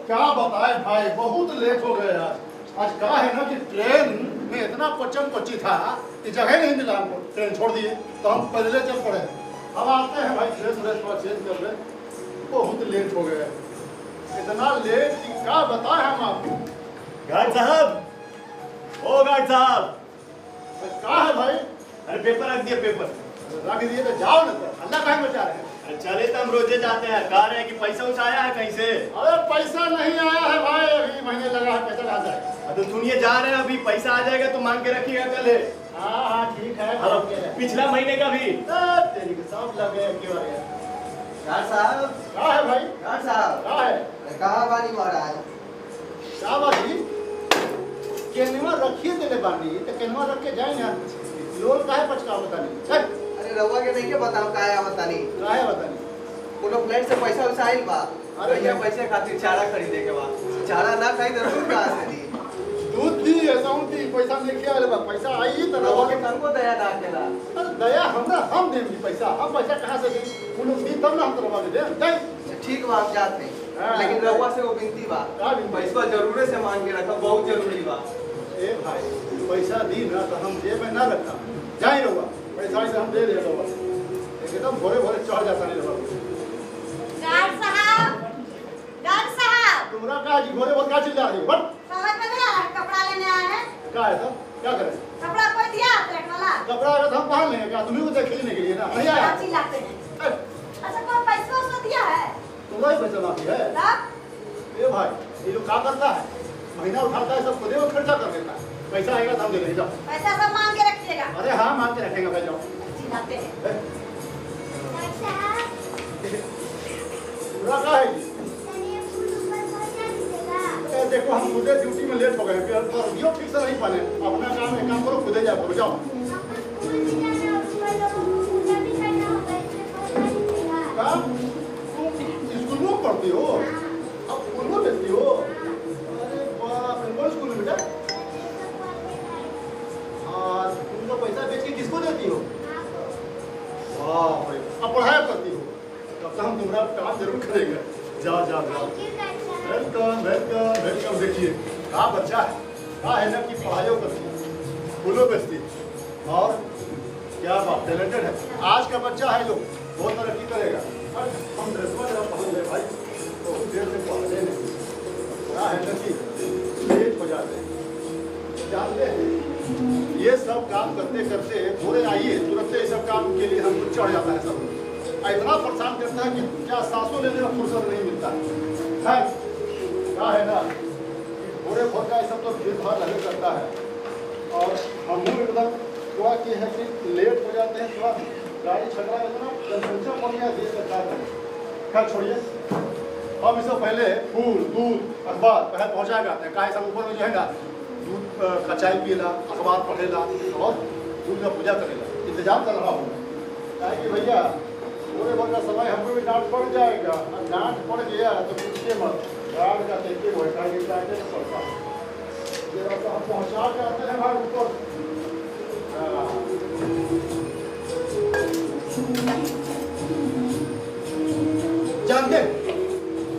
क्या बताए भाई, बहुत लेट हो गए आज। आज क्या है ना कि ट्रेन में इतना पचम पची था कि जगह नहीं मिला हमको, ट्रेन छोड़ दिए तो हम पहले चल पड़े। अब आते हैं भाई, ड्रेस व्रेस थोड़ा चेंज कर ले। बहुत लेट हो गए, इतना लेट कि क्या बताए हम आपको। गार्ड साहब, ओ गार्ड साहब, क्या है भाई? अरे पेपर रख दिए, पेपर रख दिए तो जाओ ना, तो अल्लाह काहे बचा रहे हैं। अरे चले तो हम रोजे जाते हैं। कह रहे हैं कि पैसा उसा आया है कहीं से? अरे पैसा नहीं आया है भाई, अभी महीने लगा है, पैसा कहाँ जाए। तो सुनिए, जा रहे हैं अभी, पैसा आ जाएगा तो मांग के रखिएगा कल है। हाँ ठीक है। पिछला महीने का भी तेरी के सब लगे क्यों है। गार्ड साहब, क्या है भाई? गार्ड साहब, क्या है? अरे कहाँ बानी महाराज? क्या बात जी? केनवा रखिए देले बानी तो केनवा रख के जाए ना, लोग काहे पचका बतानी। चल अरे रउआ के नहीं के बताओ काहे बतानी। काहे बतानी? कोनो प्लेट से पैसा वैसा आइल बा? अरे भैया पैसे खातिर चारा खरीदे के बा। चारा ना खरीद दूध कहाँ से दी? दूध दी ऐसा दी, पैसा लेके आले बा, पैसा आई तो रउआ के तनको दया ना केला। अरे दया हमरा, हम देंगे पैसा, हम पैसा कहाँ से दें? उन लोग दी तब ना हम तरवा दे दें। जाए ठीक बा, आप जाते हैं, हाँ, लेकिन रउआ से वो विनती बा, का विनती? पैसा जरूरे से मांग के रखो, बहुत जरूरी बा। ए भाई, पैसा दी ना तो हम जेब में ना रखा, जाए रहुआ पैसा से हम दे दे रहुआ, एकदम भोरे भोरे चढ़ जाता नहीं रहुआ। गार्ड साहब, गार्ड साहब, तुम्हारा क्या जी भोरे भोरे क्या चिल्ला रही हो? बट समझ में नहीं आ रहा है, कपड़ा लेने आए हैं। क्या है सब? क्या करें? कपड़ा कोई दिया पेट वाला? कपड़ा अगर हम पहन लेंगे क्या? तुम्ही को देखने के लिए ना नहीं आया। क्या चिल्लाते हैं? अच्छा कोई पैसा उसको दिया है? तुम्हारा ही पैसा बाकी है। तब ए भाई, ये लोग क्या करता है, महीना उठाता है सब खुदे वो खर्चा कर देता है, पैसा आएगा तो हम दे देंगे। जाओ। पैसा सब मांग के रखिएगा। अरे हाँ मांग के रखेंगे भाई, जाओ। चिल्लाते हैं। ए, गार्ड साहब, पूरा क्या है जी? चलिए फूल ऊपर पहुंचा दीजिएगा। ए, देखो हम खुदे ड्यूटी में लेट हो गए, यो ठीक से नहीं पाले, अपना काम है, काम करो, खुदे जाओ, करो, जाओ। स्कूल भी जाना है, उसमें लोगों को पूजा भी करना होगा, इसलिए पहुंचा दीजिएगा। क्या? तुम स्कूल में पढ़ती हो? अब स्कूल में देखती हो? अरे बाप रे, कौन स्कूल में बेटा? और तुम तो पैसा बेच के किसको देती हो? वाह भाई, अब पढ़ाई करती हो, तब तो हम तुम्हारा काम जरूर करेंगे। जाओ जाओ जाओ। Welcome welcome welcome. देखिए कहाँ बच्चा है, कहाँ है ना कि पढ़ाइयों करती है, फूलों बेचती है, और क्या बात, टैलेंटेड है। आज का बच्चा है जो बहुत तरक्की करेगा। और हम ड्रेसवा जरा पहन ले भाई, तो देर से पढ़ते नहीं, क्या है ना कि लेट हो जाते हैं। जानते हैं ये सब काम करते करते पूरे आइए तुरंत ये सब काम के लिए हमको चढ़ जाता है सब, इतना परेशान करता है कि क्या सांसों लेने का फुर्सत नहीं मिलता है। क्या है ना पूरे भोर का ये सब तो भीड़ भाड़ लगे करता है, और हम एकदम थोड़ा कि है कि लेट हो जाते हैं, थोड़ा गाड़ी छगड़ा है ना, जनसंख्या बढ़ गया देश का क्या करें। खैर छोड़िए, हम इससे पहले फूल दूध अखबार पहले पहुँचा जाते हैं। कहा सब ऊपर में जो है ना दूध का चाय पिएला, अखबार पढ़ेला और दूध का पूजा करेला, इंतजाम कर रहा हूँ। क्या है कि भैया पूरे भर का समय हमको भी डांट पड़ जाएगा, और डांट पड़ गया तो पूछिए मत, गार्ड का देखिए बैठा गिरता है तो पड़ता है। ये तो हम पहुँचा जाते हैं भाई ऊपर। जानते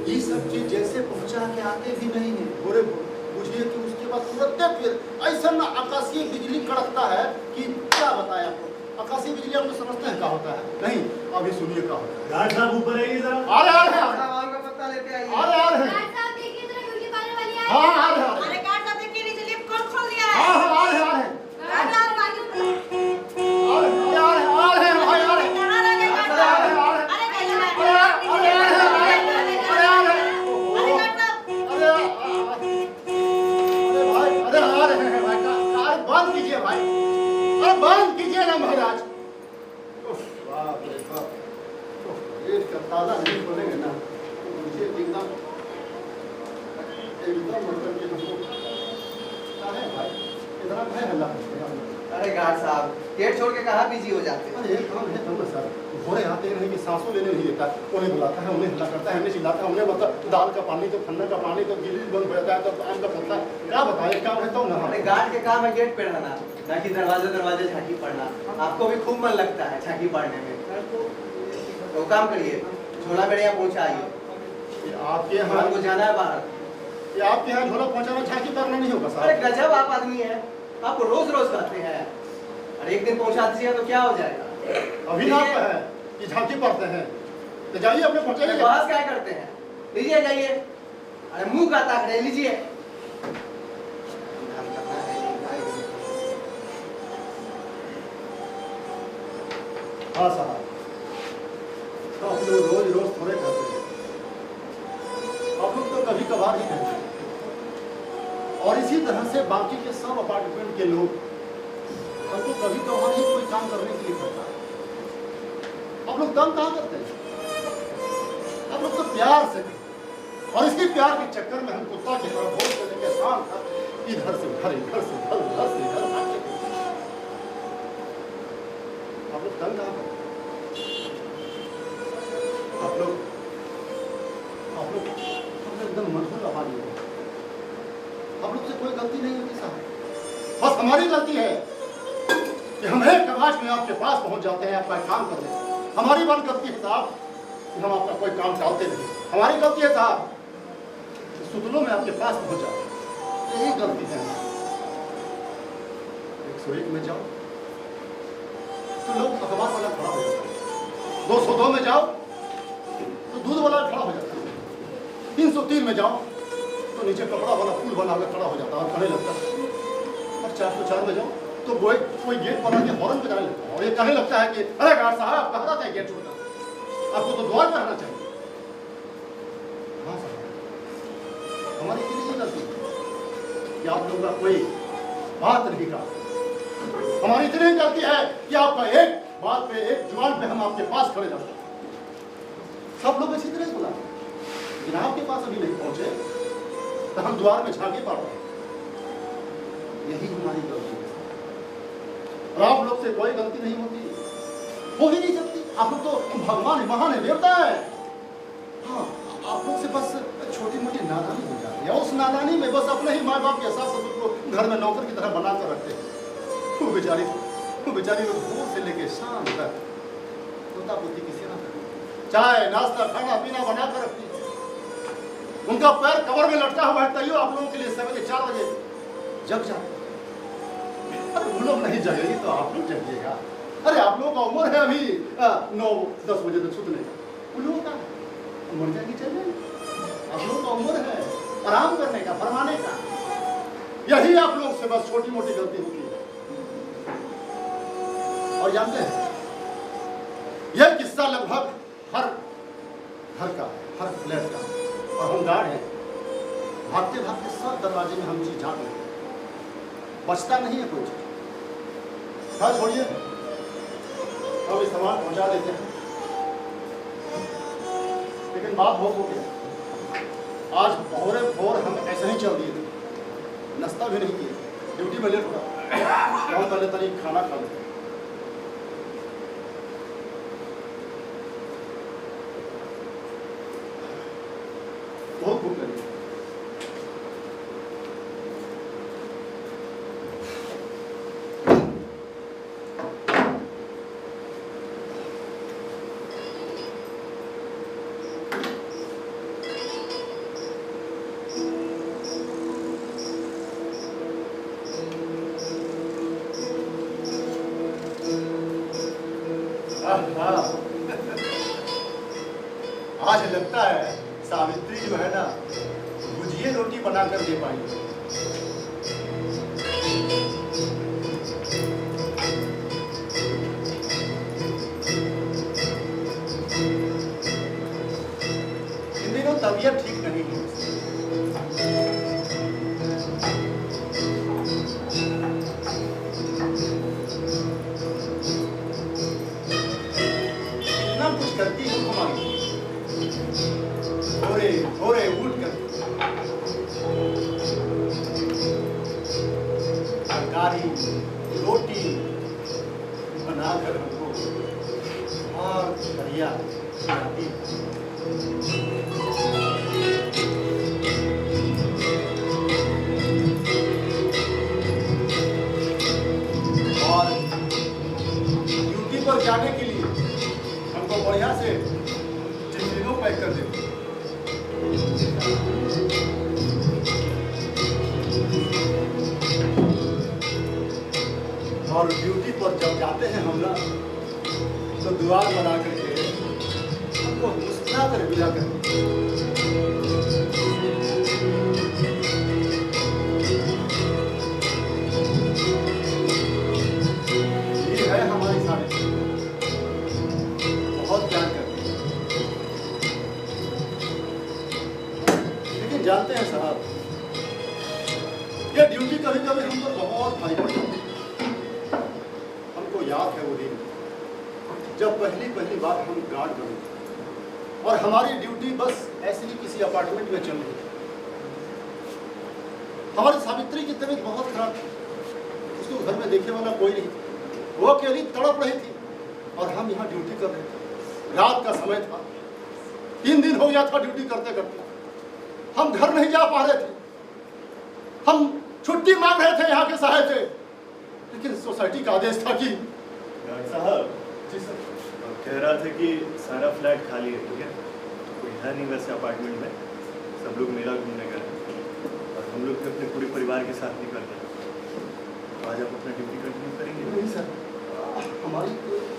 ये सब चीज जैसे पहुँचा के आते भी नहीं है पूरे बुझिए कि उसके बाद तुरंत फिर ऐसा ना आकाशीय बिजली कड़कता है कि क्या बताया आपको। आकाशीय बिजली हम लोग समझते हैं क्या होता है, नहीं अभी सुनिए क्या होता है। गार्ड साहब ऊपर आइए जरा। आ रहे गार्ड साहब, आम का पत्ता लेते आइए। आ रहे गार्ड साहब देखिए जरा ब्यूटी पार्लर वाली आई हाँ, है। आ रहे हैं। अरे गार्ड साहब देखिए नीचे लिफ्ट कौन खोल दिया है? हाँ हाँ आ रहे हैं गार्ड साहब बाजू में। आ रहे हैं भाई, आ रहे हैं। कहाँ रह गए गार्ड आ रहे हैं, साहब? आ रहे हैं। अरे कहीं ना अरे आ रहे हैं, अरे अरे आ रहे हैं। गार्ड साहब, अरे भाई, अरे आ रहे हैं भाई, कार बंद कीजिए भाई, अरे बंद कीजिए ना महाराज। उफ, बाप रे बाप, पेट का ताला नहीं खोलेंगे ना तो मुझे एकदम मतलब कि हमको क्या है भाई, इतना भय हल्ला करते हैं। अरे गार्ड साहब, गेट छोड़ के कहाँ बिजी हो जाते हैं? अरे एक काम है तब ना सर, भोरे आते हैं कि सांसों लेने नहीं देता, उन्हें बुलाता है, उन्हें हल्ला करता है, हमें चिल्लाता है, उन्हें मतलब दाल का पानी तो खन्ना का पानी तो गिली बंद हो जाता है, तो आम का पत्ता क्या बताए, काम है तो ना। अरे गार्ड के काम है गेट पे रहना, ना कि दरवाजे दरवाजे झांकी पड़ना। आपको भी खूब मन लगता है झांकी पड़ने में, तो काम करिए, झोला बढ़िया पहुँचाइए। आपके यहाँ हमको जाना है बाहर। ये आपके यहाँ झोला पहुंचाना झांकी करना नहीं होगा अरे साहब। गजब आप आदमी हैं, आपको रोज रोज कहते हैं। अरे एक दिन पहुंचा दीजिए तो क्या हो जाएगा। अभी ना आपका है कि झांकी पड़ते हैं, तो जाइए अपने पहुंचाइए। बहस क्या करते हैं, लीजिए जाइए। अरे मुंह का ताक रहे, लीजिए। हाँ साहब, तो आप लोग रोज रोज थोड़े करते हैं, आप लोग तो कभी कभार ही करते हैं। और इसी तरह से बाकी के सब अपार्टमेंट के लोग हमको कभी कभार ही कोई काम करने के लिए करता है। आप लोग काम कहाँ करते हैं? आप लोग तो प्यार से करते हैं। और इसी प्यार के चक्कर में हम कुत्ता की तरह भोज करने के शाम तक इधर से उधर, इधर से उधर, उधर से इधर भागते हैं। आप लोग काम कहाँ करते हैं? आप लोग एकदम मनहूस लगा दिए। आप लोग से कोई गलती नहीं होती साहब, बस हमारी गलती है कि हम एक आवाज में आपके पास पहुंच जाते हैं आपका काम करने। हमारी बात गलती है साहब कि हम आपका कोई काम टालते नहीं। हमारी गलती है साहब कि सुतलों में आपके पास पहुंच जाते हैं, यही गलती है। 101 में जाओ तो लोग अखबार वाला खड़ा हो जाता है, 202 में जाओ तो दूध वाला खड़ा हो जाता है, 303 में जाओ तो नीचे कपड़ा वाला फूल वाला खड़ा हो जाता है और कहने लगता है। और 404 में जाओ तो कोई गेट बना के हॉर्न बजाने लगता है और ये कहने लगता है कि अरे गार्ड साहब कहाँ रहते हैं गेट छोड़कर, आपको तो द्वार पर रहना चाहिए। हाँ साहब, हमारी इतनी गलती कि आप लोगों का कोई बात नहीं का। हमारी इतनी गलती है कि आपका एक बात पे, एक जुबान पे हम आपके पास खड़े जाते हैं। सब लोग इसी तरह बोला, लेकिन आपके पास अभी नहीं पहुंचे तो हम द्वार में झांकी पड़ रहे हैं। यही हमारी गलती है और आप लोग से कोई गलती नहीं होती, हो ही नहीं सकती। आप लोग तो भगवान है, महान है, देवता है। हाँ, आप लोग से बस छोटी मोटी नादानी हो जाती है। उस नादानी में बस अपने ही माँ बाप के सास ससुर को घर में नौकर की तरह बना कर रखते हैं। वो बेचारी लोग भोर से लेके शाम तक पोता पोती की सेवा करती है, चाय नाश्ता खाना पीना बना कर रखती है। उनका पैर कमर में लटका हुआ है, तैयो आप लोगों के लिए सवेरे 4 बजे जग जाते। अरे वो लोग नहीं जगेंगे तो आप लोग जगिएगा। अरे आप लोगों का उम्र है अभी 9-10 बजे तक सुतने का, उन लोगों का मर जाएगी चल जाएगी। आप लोगों का उम्र है आराम करने का, फरमाने का। यही आप लोग से बस छोटी मोटी गलती होती है। और जानते हैं यह किस्सा लगभग हर घर का, हर फ्लैट का। और हम गार्ड हैं, भागते भागते सब दरवाजे में हम चीज झाँक लेते हैं, बचता नहीं है कोई चीज। हाँ छोड़िए, अब इस सामान पहुंचा देते हैं। लेकिन बात बहुत हो गया, आज भोर हम ऐसे ही चल दिए थे, नाश्ता भी नहीं किए, ड्यूटी में लेट हो रहा, बहुत पहले तरीक खाना खा लेते। बहुत भूख लगी। आज लगता है सावित्री जो है ना भुजिए रोटी बनाकर दे पाएंगे। इन दिनों तबीयत ठीक नहीं है। इतना कुछ करती है हमारी, थोड़े उठ कर तरकारी रोटी बनाकर हमको और बढ़िया खिलाती। और ड्यूटी पर जाने के लिए हमको बढ़िया से टिफिनों पैक कर देती। और ड्यूटी पर जब जाते हैं हम लोग तो दुआ बना करके हमको मुस्कुरा कर विदा करते ये है हमारी सारी बहुत प्यार करते हैं। लेकिन जानते हैं साहब, ये ड्यूटी कभी कभी हम पर बहुत भारी पड़ जाती है। हमको याद है वो दिन जब पहली बार हम गार्ड बने और हमारी ड्यूटी बस ऐसे ही किसी अपार्टमेंट में चल रही थी। हमारी सावित्री की तबीयत बहुत खराब थी, उसको घर में देखने वाला कोई नहीं, वो अकेली तड़प रही थी और हम यहाँ ड्यूटी कर रहे थे। रात का समय था, 3 दिन हो गया था ड्यूटी करते करते, हम घर नहीं जा पा रहे थे, हम छुट्टी मांग रहे थे यहाँ के साहब से, लेकिन सोसाइटी का आदेश था कि डॉक्टर साहब जी सर कह रहा था कि सारा फ्लैट खाली है, ठीक है, कोई है नहीं वैसे अपार्टमेंट में, सब लोग मेला घूमने गए और हम लोग भी अपने पूरे परिवार के साथ निकल गए। तो आज आप अपना ड्यूटी कंटिन्यू करेंगे? नहीं सर, हमारी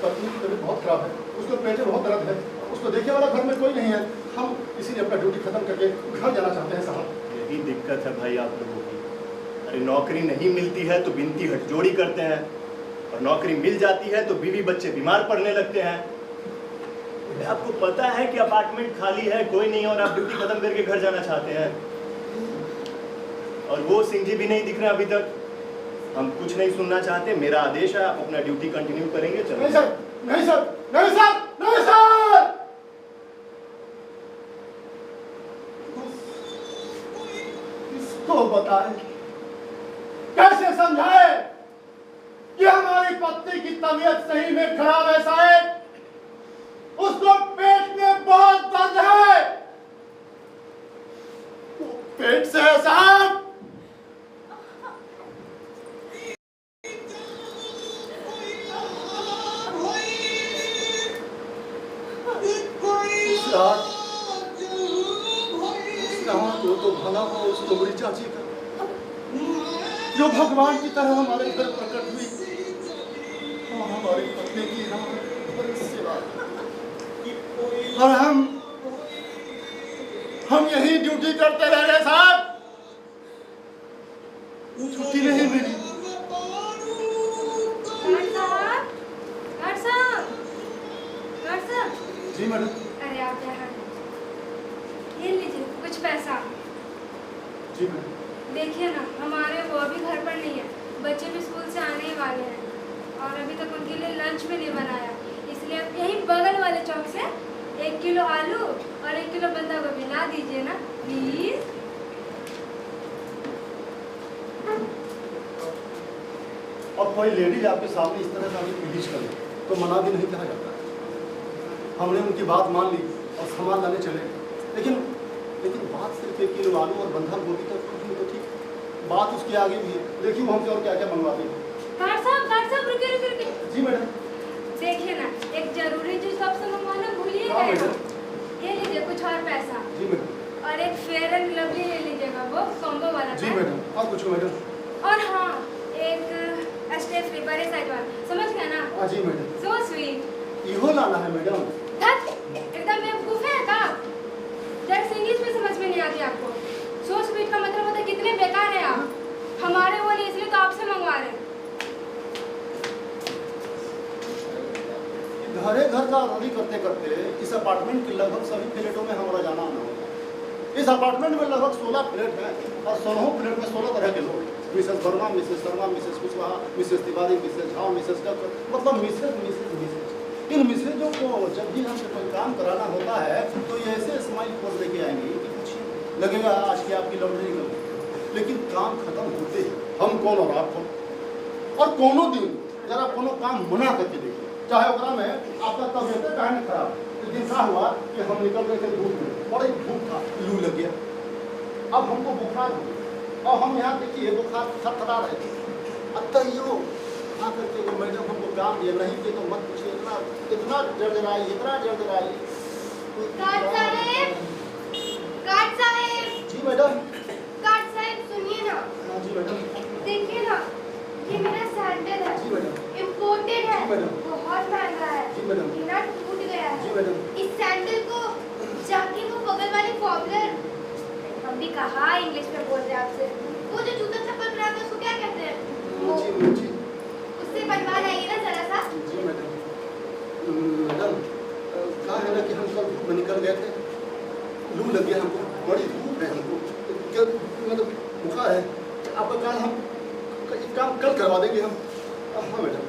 पत्नी की तबीयत बहुत खराब है, उसको पेट में बहुत दर्द है, उसको देखने वाला घर में कोई नहीं है, हम इसीलिए अपना ड्यूटी खत्म करके घर जाना चाहते हैं साहब। यही दिक्कत है भाई आप लोगों की। अरे नौकरी नहीं मिलती है तो बिनती हटजोड़ी करते हैं, और नौकरी मिल जाती है तो बीवी बच्चे बीमार पड़ने लगते हैं। आपको पता है कि अपार्टमेंट खाली है, कोई नहीं है, और आप ड्यूटी खत्म करके घर जाना चाहते हैं। और वो सिंह जी भी नहीं दिख रहे अभी तक। हम कुछ नहीं सुनना चाहते, मेरा आदेश है, आप अपना ड्यूटी कंटिन्यू करेंगे। चलो। नहीं सर, नहीं सर, नहीं सर, नहीं सर। किसको बताएं, कैसे समझाए कि हमारी पत्नी की तबीयत सही में खराब है साहब, उसको पेट में बहुत दर्द है, वो पेट से है साहब। तो भला हो उस लोमड़ी चाची का, जो भगवान की तरह हमारे घर प्रकट हुई और हमारी पत्नी की सेवा, और हम यही ड्यूटी करते रह गए साहब, छुट्टी नहीं मिली। जी मैडम। अरे आप यहाँ ये लीजिए कुछ पैसा। जी मैडम। देखिए ना, हमारे वो अभी घर पर नहीं है, बच्चे भी स्कूल से आने ही वाले हैं और अभी तक उनके लिए लंच भी नहीं बनाया, इसलिए आप यही बगल वाले चौक से 1 किलो आलू और 1 किलो बंदा गोभी ला दीजिए ना प्लीज। और कोई लेडीज आपके सामने इस तरह का पीड़ित करे तो मना भी नहीं कहा जाता। हमने उनकी बात मान ली और सामान लाने चले, लेकिन बात सिर्फ 1 किलो आलू और बंधा गोभी तक तो ठीक, बात उसके आगे भी है। देखिए वो हमसे और क्या क्या मंगवाते हैं। गार्ड साहब रुकिए। जी मैडम। देखिए ना, एक जरूरी चीज आपसे मंगवाना भूलिए हाँ गए। मैडम। ये लीजिए कुछ और पैसा। जी मैडम। और एक फेयर एंड लवली ले लीजिएगा, वो कॉम्बो वाला। जी मैडम। और कुछ मैडम? और हाँ, एक स्टेफरी बड़े साइज वाला, समझ गए ना? हाँ जी मैडम। So sweet. इहो लाना है मैडम? एकदम बेवकूफ है का? दैट्स इंग्लिश में समझ में नहीं आती आपको। सो स्वीट का मतलब होता है कितने बेकार हैं आप। हमारे वो नहीं, इसलिए तो आपसे मंगवा रहे हैं। घरे घर का रौदी करते करते इस अपार्टमेंट के लगभग सभी फ्लैटों में हमारा जाना आना होता है। इस अपार्टमेंट में लगभग 16 फ्लैट हैं और 16 फ्लैट में 16 तरह के लोग, Mrs Verma, Mrs Sharma, Mrs Kushwaha, Mrs Tiwari, Mrs Jha, Mrs doctor, मतलब मिसेस। इन मिसेजों को जब भी हमसे कोई काम कराना होता है तो ये ऐसे स्माइल पोज लेके आएंगे कि कुछ लगेगा आज की आपकी लॉन्ड्री करो, लेकिन काम खत्म होते हम कौन और आप कौन। और कोनो दिन जरा कोनो काम मना करके देखिए, चाहे ओकरा में आपका तबियत काहे खराब, लेकिन क्या हुआ कि हम निकल गए थे धूप में, बड़ी धूप था, लू लग गया, अब हमको बुखार हो गया और हम यहाँ देखिए बुखार थरथरा रहे थे। अतः आकर के मैडम हमको काम दिया, नहीं कि तो मत पूछिए, इतना जर्जराई। गार्ड साहब। जी मैडम। गार्ड साहब सुनिए ना। हाँ जी मैडम। देखिए ना, ये मेरा सैंडल है। जी मैडम। इम्पोर्टेड है। जी मैडम। बहुत महंगा है। जी मैडम। ये ना टूट गया है। जी मैडम। इस सैंडल को जाके वो बगल वाले पॉपुलर, हम भी कहा इंग्लिश में बोल रहे हैं आपसे, वो जो जूता चप्पल बनाते हैं उसको क्या कहते हैं? वो जी उससे बनवा लाइए ना जरा सा। जी मैडम। मैडम कहा है ना कि हम कल धूप में निकल गए थे, लू लग गया हमको, बड़ी धूप है हमको, मतलब बुखार है। आपका काम हम एक काम कल करवा देंगे हम। हाँ मैडम।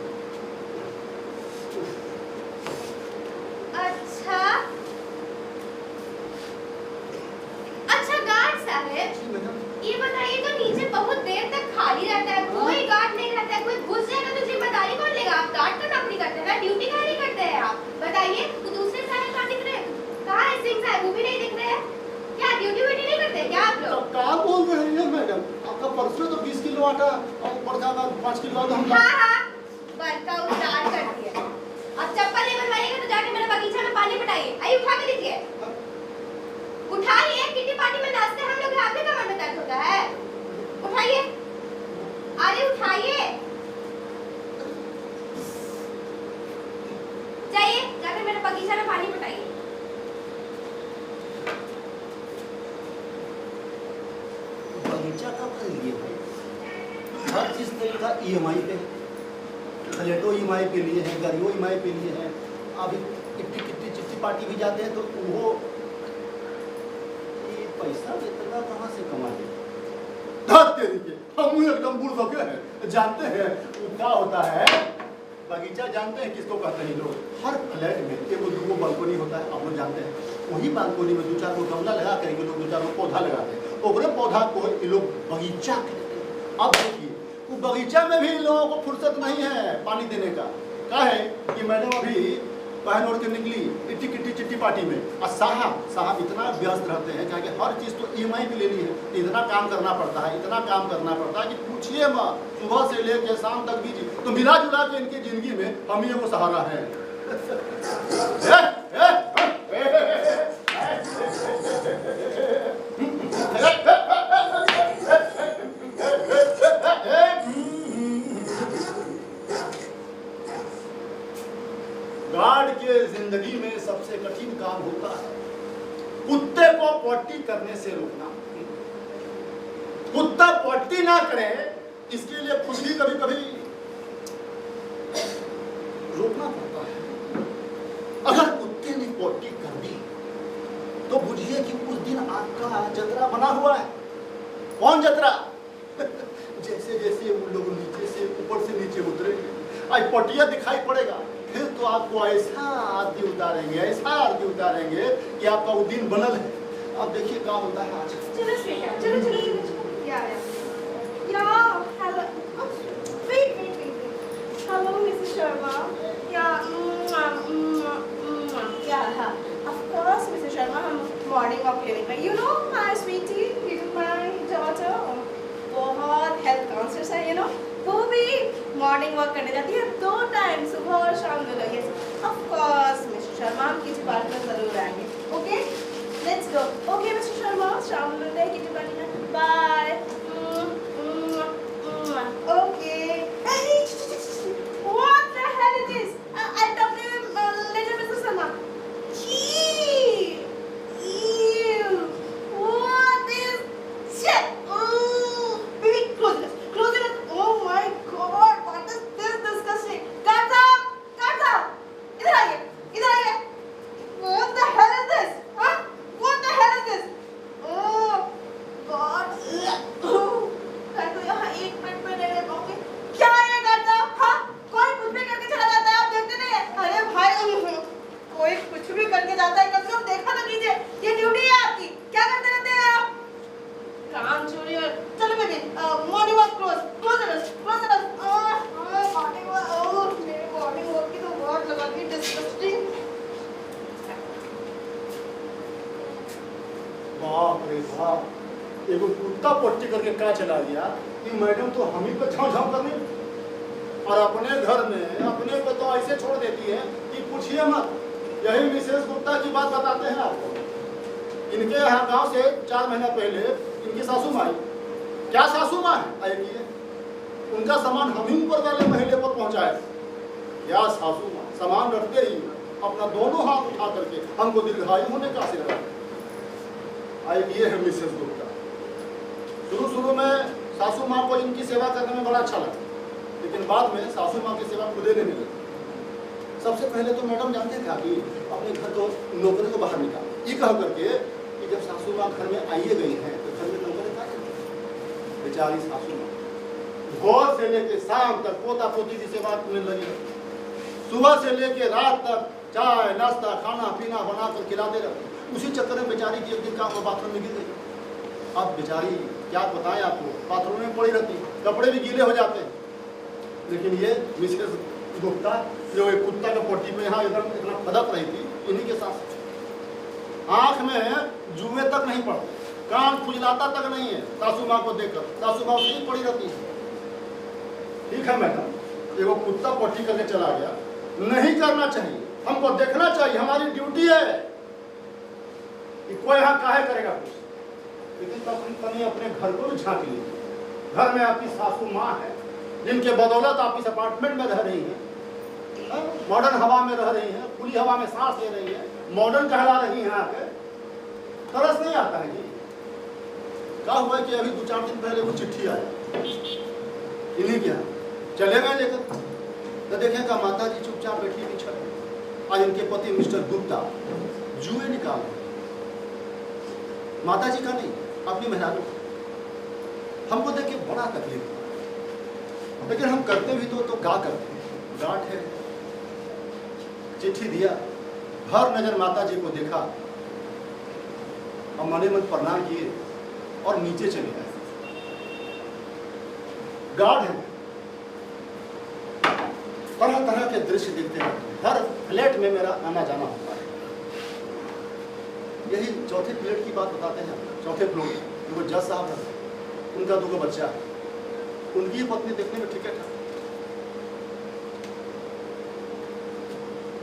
अच्छा गार्ड साहब, जी मैडम। ये बताइए तो नीचे बहुत देर तक खाली रहता है, कोई गार्ड नहीं रहता है, कोई घुस जाएगा तो जिम्मेदारी कौन लेगा? आप गार्ड का नौकरी करते हैं ना, ड्यूटी का नहीं करते हैं आप? बताइए तो दूसरे सारे कहाँ दिख रहे हैं? कहाँ है सिंह साहब, वो भी नहीं दिख रहे हैं? क्या ड्यूटी व्यूटी नहीं करते क्या आप लोग? क्या बोल रहे हैं मैडम? आपका परसों तो 20 किलो आटा और बड़का का 5 किलो आटा हम हाँ, वर्कआउट स्टार्ट कर दिया। अब चप्पल नहीं बनवाइएगा तो जाके मेरे बगीचा में पानी पटाइए। आइए उठा के लीजिए, उठाइए। किटी पार्टी में नाचते हम लोग, आपके कमर में दर्द होता है? उठाइए, अरे उठाइए, जाइए जाकर मेरे बगीचा में पानी पटाइए। बगीचा कब खरीद लिए भाई? हर चीज का EMI पे, फ्लैटो EMI पे लिए हैं, गाड़ियों EMI पे लिए हैं। अभी किट्टी किट्टी चिट्टी पार्टी भी जाते हैं तो वो ये पैसा इतना कहाँ से कमा ले? हम एकदम बुढ़ हो गए हैं। जानते हैं क्या होता है? बगीचा जानते हैं किसको कहते हैं लोग? हर फ्लैट में एक दो बालकोनी होता है, आप लोग जानते हैं। वही बालकोनी में 2-4 गो गमला लगा कर ये लोग 2-4 गो पौधा लगाते हैं। ओकरे पौधा को ये लोग बगीचा कहते हैं। अब देखिए वो बगीचा में भी लोगों को फुर्सत नहीं है पानी देने का। क्या है कि मैडम अभी पहन ओढ़ के निकली इट्टी किट्टी चिट्टी पार्टी में, और साहब इतना व्यस्त रहते हैं क्या कि हर चीज़ तो EMI पे लेनी है, इतना काम करना पड़ता है, इतना काम करना पड़ता है कि पूछिए मत। सुबह से लेकर शाम तक भी तो मिला जुला के इनकी जिंदगी में हम ही वो सहारा है। गार्ड के जिंदगी में सबसे कठिन काम होता है कुत्ते को पट्टी करने से रोकना। कुत्ता पट्टी ना करे इसके लिए खुद भी कभी कभी रोकना पड़ता है। अगर कुत्ते ने पट्टी कर दी तो बुझिए कि उस दिन आपका जतरा बना हुआ है। कौन जतरा? जैसे जैसे उन लोग नीचे से ऊपर से नीचे उतरेंगे आज पटिया दिखाई पड़ेगा, फिर तो आपको ऐसा आरती उतारेंगे कि आपका वो दिन बनल है। अब देखिए क्या होता है आज। चलो स्वीट, चलो क्या आया? Hello, wait, hello Mrs Sharma. हाँ, of course मिसेस शर्मा, हम मॉर्निंग वॉक क्लिनिक में, you know my sweetie, my daughter, बहुत हेल्थ कॉन्शियस है, you know, वो भी मॉर्निंग वॉक करने जाती है 2 टाइम, सुबह और शाम दोनों। Yes of course Mr Sharma, हम किसी पार्टी में जरूर आएंगे। Okay let's go. Okay Mr Sharma, शाम में मिलते हैं किसी पार्टी में। Bye. Okay. What the hell is this? I talk to later Mr Sharma. What is shit? Baby, close it. Oh my God, what is this disgusting? Cut out! इधर आइए. What the hell is this? Huh? What the hell is this? Oh God. तो यहाँ 1 minute में नहीं रह पाऊंगी। क्या ये करता? हाँ? कोई कुछ भी करके चला जाता है, आप देखते नहीं है? अरे भाई, कोई कुछ भी करके जाता है, कम से कम देखा तो कीजिए। ये ड्यूटी है आपकी, क्या करते रहते हैं आप? काम चोरी और चलो baby, morning walk close it. Morning walk, मेरे मॉर्निंग वॉक की तो बहुत लगा दी डिस्गस्टिंग। बाप रे बाप, एगो कुत्ता पट्टी करके क्या चला गया कि मैडम तो हम ही को झाँव करने, और अपने घर में अपने को तो ऐसे छोड़ देती है कि पूछिए मत। यही मिसेस गुप्ता की बात बताते हैं आपको। इनके यहाँ गांव से 4 महीना पहले इनकी सासू माँ, क्या सासू माँ है, आइए उनका सामान हम ही ऊपर वाले महले पर पहुंचाए। क्या सासू माँ सामान रखते ही अपना दोनों हाथ उठा करके हमको दीर्घायु होने का आशीर्वाद। आई ये है मिसेस गुप्ता। शुरू में सासू माँ को इनकी सेवा करने में बड़ा अच्छा लगा, लेकिन बाद में सासू माँ की सेवा खुदे लेने लगी। सबसे पहले तो मैडम जानते थे कि अपने घर को नौकरी को बाहर निकाल, ये कह करके कि जब सासू माँ घर में आइए गई हैं तो घर में नौकरी क्या करें। बेचारी सासू माँ भोर से लेके शाम तक पोता पोती की सेवा में लगी, सुबह से लेके रात तक चाय नाश्ता खाना पीना बना कर खिलाते रहे। उसी चक्कर में बेचारी की एक दिन काम बाथरूम में गिर गई। अब बेचारी क्या बताएं आपको, बाथरूम में पड़ी रहती, कपड़े भी गीले हो जाते हैं। लेकिन ये मिसेस गुप्ता जो एक कुत्ता का पट्टी में यहाँ इधर इतना फदक रही थी, इन्हीं के साथ आंख में जुए तक नहीं पड़ते, कान खुजलाता तक नहीं है सासू माँ को देखकर। सासू माँ उसी पड़ी रहती है। ठीक है मैडम, एगो कुत्ता पट्टी करके चला गया, नहीं करना चाहिए, हमको देखना चाहिए, हमारी ड्यूटी है कि कोई यहाँ काहे करेगा कुछ। लेकिन तब अपने घर को भी झांक लीजिए। घर में आपकी सासू माँ है जिनके बदौलत आप इस अपार्टमेंट में रह रही हैं, मॉडर्न हवा में रह रही हैं, खुली हवा में सांस ले रही हैं, मॉडर्न कहला रही हैं। आके तरस नहीं आता है जी। क्या हुआ कि अभी 2-4 दिन पहले वो चिट्ठी आया इन्हीं के यहाँ, चले गए लेकर तो देखेगा माता जी चुपचाप बैठी हुई छत में। आज इनके पति मिस्टर गुप्ता जुए निकाल रहे, माता जी का नहीं अपनी मेहरारू। हमको देख के बड़ा तकलीफ हुआ, लेकिन हम करते भी तो क्या करते हैं, गांठ है। चिट्ठी दिया, हर नजर माता जी को देखा, हम मने मन प्रणाम किए और नीचे चले गए। गार्ड है, तरह तरह के दृश्य देखते हैं। हर फ्लैट में मेरा आना जाना होता है। यही चौथे फ्लैट की बात बताते हैं। चौथे फ्लोर वो जज साहब है, उनका 2 बच्चा है, उनकी पत्नी देखने में ठीक है।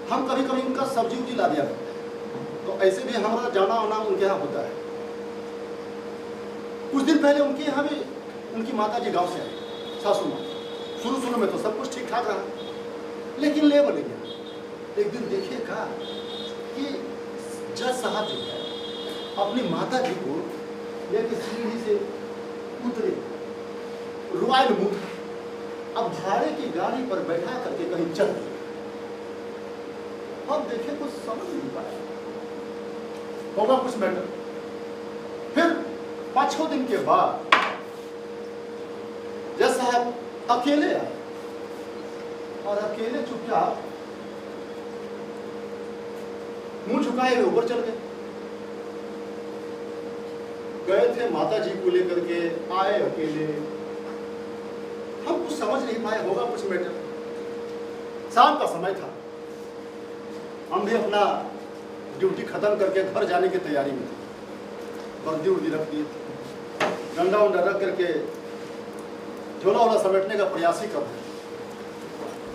हम कभी कभी उनका सब्जी उब्जी ला दिया करते हैं, तो ऐसे भी हमारा जाना आना उनके यहाँ होता है। कुछ दिन पहले उनके यहाँ भी उनकी माता जी गाँव से आई, सासू माँ। शुरू में तो सब कुछ ठीक ठाक रहा, लेकिन ले बोले गया। एक दिन देखिएगा कि जज साहब जो है अपनी माता जी को लेकर सीढ़ी से उतरे, रॉयल मूड, अब भाड़े की गाड़ी पर बैठा करके कहीं चल गए। अब देखे कुछ समझ नहीं पाया, होगा कुछ मैटर। फिर 5-6 दिन के बाद जज साहब अकेले आए और अकेले चुपचाप मुंह झुकाए हुए ऊपर चल गए। गए थे माता जी को लेकर के, आए अकेले। हम कुछ समझ नहीं पाए, होगा कुछ मैटर। शाम का समय था, हम भी अपना ड्यूटी खत्म करके घर जाने की तैयारी में थे। वर्दी उर्दी रख दी, डंडा उंडा रख करके झोला वोला समेटने का प्रयास ही कर रहे।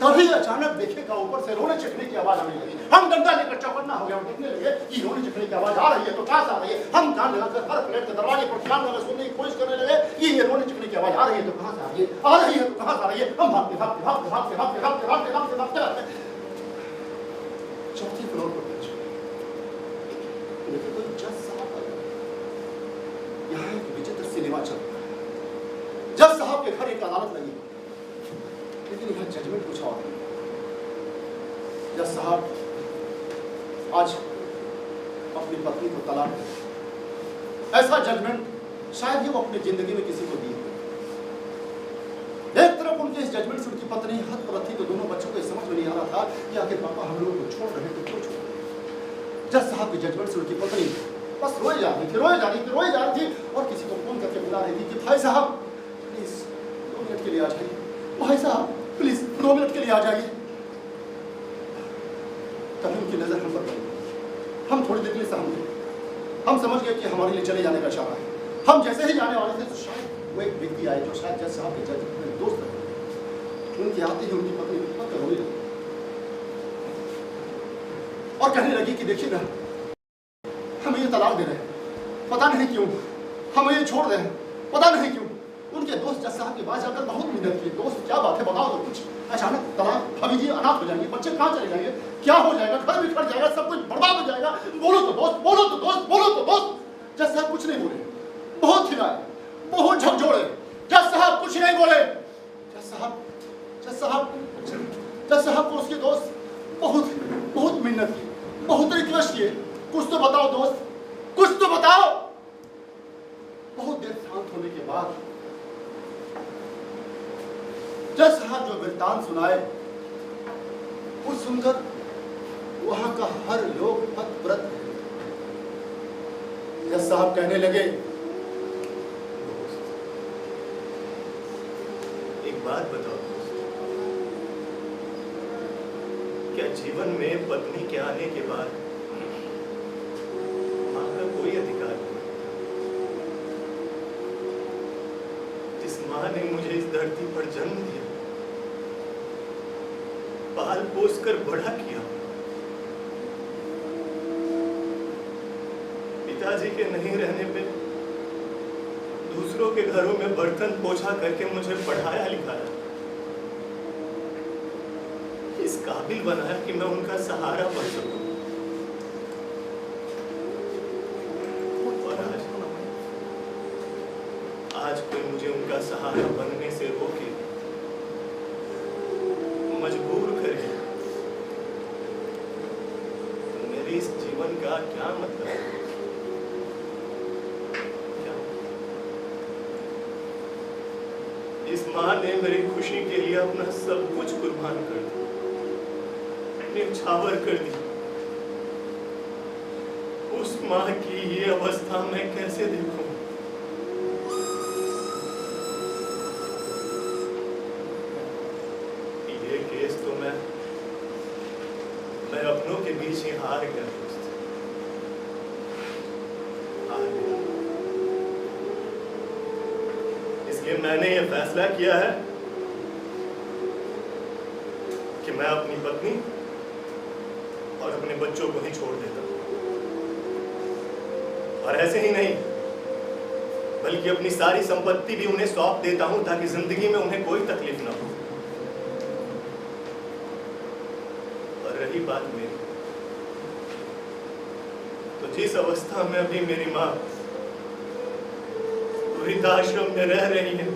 तभी अचानक देखेगा ऊपर से रोने चिखने की आवाज आने लगी। हम डंडा लेकर चौकन्ना हो गया, हम देखने लगे कि रोने चिखने की आवाज आ रही है तो कहां से आ रही है। हम कान लगाकर हर फ्लैट के दरवाजे पर कान लगा सुनने की कोशिश करने लगे कि ये रोने चिखने की आवाज आ रही है तो कहां से आ रही है, आ रही है तो कहां से आ रही है। हम भागते भागते भागते भागते भागते भागते भागते भागते भागते भागते चौथे फ्लोर पर पहुंचे। लेकिन कोई जज साहब आ गए। यहाँ एक विचित्र सिनेमा चल रहा है। जज साहब के घर एक अदालत लगी, लेकिन यहाँ जजमेंट कुछ और है। जज साहब आज अपनी पत्नी को तलाक दे, ऐसा जजमेंट शायद ही वो अपनी जिंदगी में किसी को दी हो। एक तरफ उनके इस जजमेंट से उनकी पत्नी हद पर थी, तो दोनों बच्चों को समझ में नहीं आ रहा था कि आखिर पापा हम लोगों को छोड़ रहे हैं तो क्यों छोड़ रहे हैं। जज साहब के जजमेंट से उनकी पत्नी बस रोए जा रही थी और किसी को फोन करके बुला रही थी कि भाई साहब प्लीज 2 मिनट के लिए आ जाइए, भाई साहब प्लीज 2 मिनट के लिए आ जाइए। तभी उनकी नजर हम पर पड़ी। हम थोड़ी देर के लिए सहम गए। हम समझ गए कि हमारे लिए चले जाने का इशारा है। हम जैसे ही जाने वाले थे तो शायद वो एक व्यक्ति आए जो शायद जज साहब के जज मेरे दोस्त थे। उनके आते ही उनकी पत्नी रोने लगी और कहने लगी कि देखिए ना, हमें ये तलाक दे रहे हैं, पता नहीं क्यों, हमें ये छोड़ रहे हैं, पता नहीं क्यों। उनके दोस्त जज साहब के पास जाकर बहुत मिन्नत की, दोस्त क्या बात है बताओ तो कुछ। अचानक तलाक, भाभी जी अनाथ हो जाएंगे, बच्चे कहाँ चले जाएंगे, क्या हो जाएगा, घर बिखर जाएगा, सब कुछ बर्बाद हो जाएगा, बोलो तो दोस्त, बोलो तो दोस्त, बोलो तो दोस्त। जज साहब कुछ नहीं बोले, बहुत हिलाए, बहुत झकझोड़े, जज साहब कुछ नहीं बोले। जज साहब को उसके दोस्त बहुत मिन्नत की, बहुत रिक्वेस्ट किए, कुछ तो बताओ दोस्त, कुछ तो बताओ। बहुत देर शांत होने के बाद जज साहब जो वृत्तांत सुनाए वो सुनकर वहां का हर लोग पतव्रत है। जज साहब कहने लगे, एक बात बताओ दोस्त, क्या जीवन में पत्नी के आने के बाद मां का कोई अधिकार नहीं? जिस मां ने मुझे इस धरती पर जन्म दिया, पाल पोस कर बड़ा किया, पिताजी के नहीं रहने पे दूसरों के घरों में बर्तन पोछा करके मुझे पढ़ाया लिखाया, इस काबिल बनाया कि मैं उनका सहारा बन सकूं। और आज कोई मुझे उनका सहारा बनने से रोके, मजबूर करे, तो मेरे इस जीवन का क्या मतलब है? इस मां ने मेरी खुशी के लिए अपना सब कुछ कुर्बान कर दिया, न्यौछावर कर दी। उस मां की ये अवस्था मैं कैसे देखूं? ये केस तो मैं अपनों के बीच ही हार गया दोस्त, हार गया। इसलिए मैंने ये फैसला किया है कि मैं अपनी पत्नी और अपने बच्चों को ही छोड़ देता हूं। और ऐसे ही नहीं, बल्कि अपनी सारी संपत्ति भी उन्हें सौंप देता हूं, ताकि जिंदगी में उन्हें कोई तकलीफ ना हो। और रही बात मेरी, तो जिस अवस्था में अभी मेरी मां वृद्धाश्रम में रह रही है,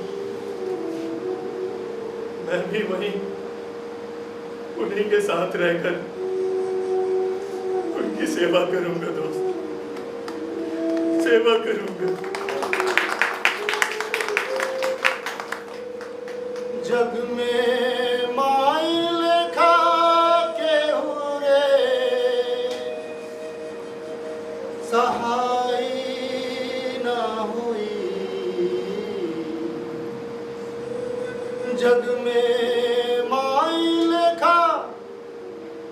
मैं भी वहीं उन्हीं के साथ रहकर उनकी सेवा करूंगा दोस्त, सेवा करूंगा। जग में माई लेखा के हो रे, सहाय ना हुई। जग में माई लेखा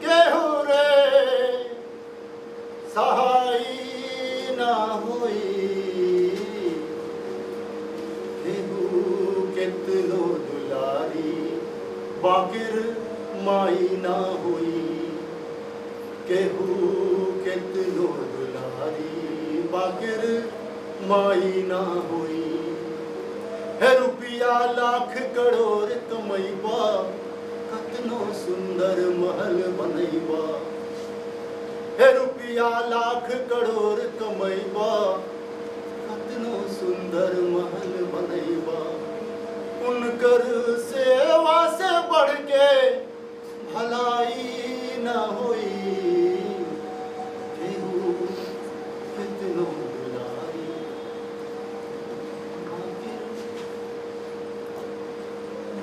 के हो रे, सहाय ना हुई। कितनो दुलारी बाकिर माई ना हुई, केहू कितनो दुलारी बाकिर माई ना हुई। है रुपया लाख करोड़ कमैबा, कतनो सुंदर महल बनैबा। है रुपया लाख करोड़ कमैबा, कतनो सुंदर महल बनैबा। उनकर सेवा से बढ़ के भलाई न होई, केहू कितनो दुलारी बाकिर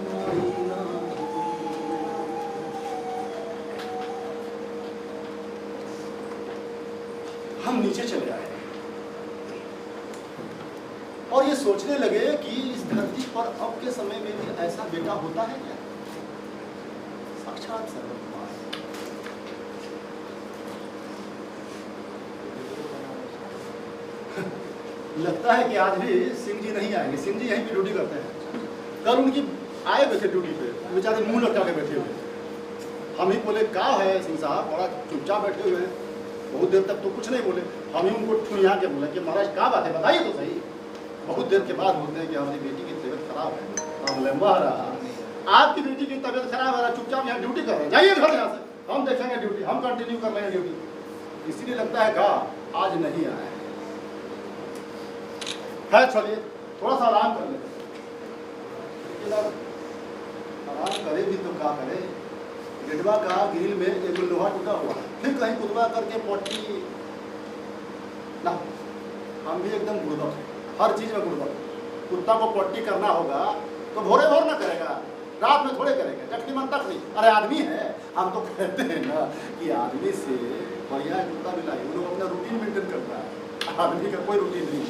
माई ना होई। हम नीचे चले आए और ये सोचने लगे कि इस धरती पर अब के समय में भी ऐसा बेटा होता है क्या? साक्षात सर्वनाश। लगता है कि आज भी सिंह जी नहीं आएंगे। सिंह जी यहीं पे ड्यूटी करते हैं। कल उनकी आए हुए थे ड्यूटी पे, बेचारे मुंह लटका के बैठे हुए। हम ही बोले क्या है सिंह साहब, बड़ा चुपचाप बैठे हुए हैं, बहुत देर तक तो कुछ नहीं बोले। हम ही उनको ठुनिया के बोले कि महाराज क्या बात है बताइए तो सही। बहुत देर के बाद बोलते हैं कि हमारी बेटी की तबीयत खराब है। हम लंबा रहा आपकी बेटी की तबीयत खराब है, चुपचाप यहाँ ड्यूटी कर रहे हैं, जाइए घर यहाँ से, हम देखेंगे ड्यूटी, हम कंटिन्यू कर लेंगे ड्यूटी। इसीलिए लगता है आज नहीं आया है। चलिए थोड़ा सा आराम कर लेते, लेकिन अब आराम करे भी तो क्या करे। गेटवा का ग्रिल में एक लोहा टूटा हुआ है, फिर कहीं कुदवा करके पट्टी ना, हम भी एकदम गुड़बक, हर चीज में गुड़बक। कुत्ता को पट्टी करना होगा तो भोरे भोर ना करेगा, रात में थोड़े करेगा, जबकि मन तक नहीं। अरे आदमी है, हम तो कहते हैं ना कि आदमी से बढ़िया कुत्ता मिला, वो लोग अपना रूटीन मेंटेन करता है, आदमी का कोई रूटीन नहीं।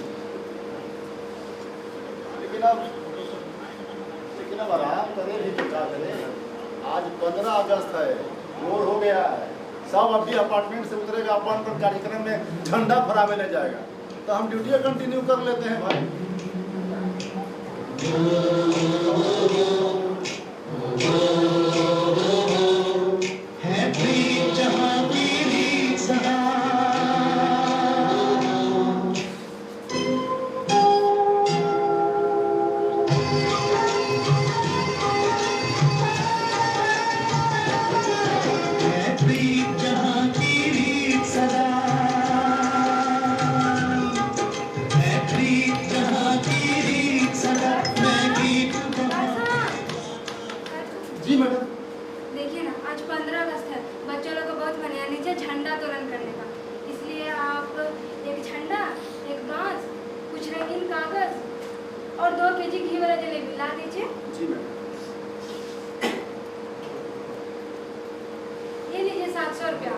लेकिन अब आराम करे भी तो क्या करे। आज 15 अगस्त है, वोर हो गया है, सब अभी अपार्टमेंट से उतरेगा, अपन कार्यक्रम में झंडा फहरावे ले जाएगा, तो हम ड्यूटी कंटिन्यू कर लेते हैं भाई। जी मैडम। देखिए ना, आज 15 अगस्त है, बच्चों लोग को बहुत मनाया नीचे झंडा तोलन करने का, इसलिए आप एक झंडा, एक बांस, कुछ रंगीन कागज और 2 केजी घी वाला जलेबी ला दीजिए। जी मैडम। ये लीजिए 700 रुपया।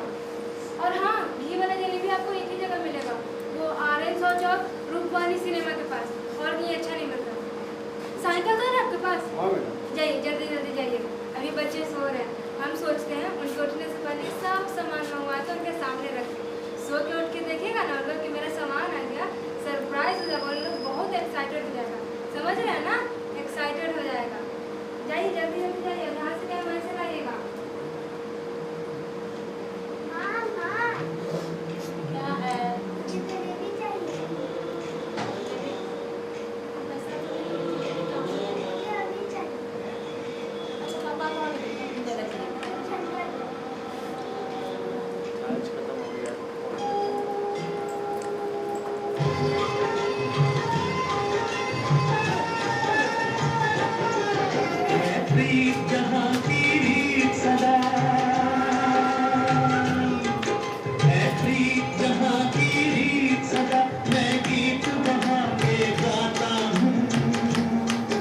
और हाँ, घी वाला जलेबी आपको एक ही जगह मिलेगा, वो RN 100 चौक रूपवानी सिनेमा के पास, और कहीं अच्छा नहीं मिलता। साइकिल तो है आपके पास? हाँ मैडम। जाइए, जल्दी जल्दी जाइए, अभी बच्चे सो रहे हैं। हम सोचते हैं उनके उठने से पहले सब सामान मंगवा के उनके सामने रखें, सो के उठ के देखेगा ना लोग कि मेरा सामान आ गया, सरप्राइज हो जाएगा, लोग बहुत एक्साइटेड हो जाएगा, समझ रहे हैं ना, एक्साइटेड हो जाएगा। जाइए जल्दी जल्दी जाइए, यहाँ से क्या वहाँ से लाइएगा। क्या है? आज खत्म हो गया।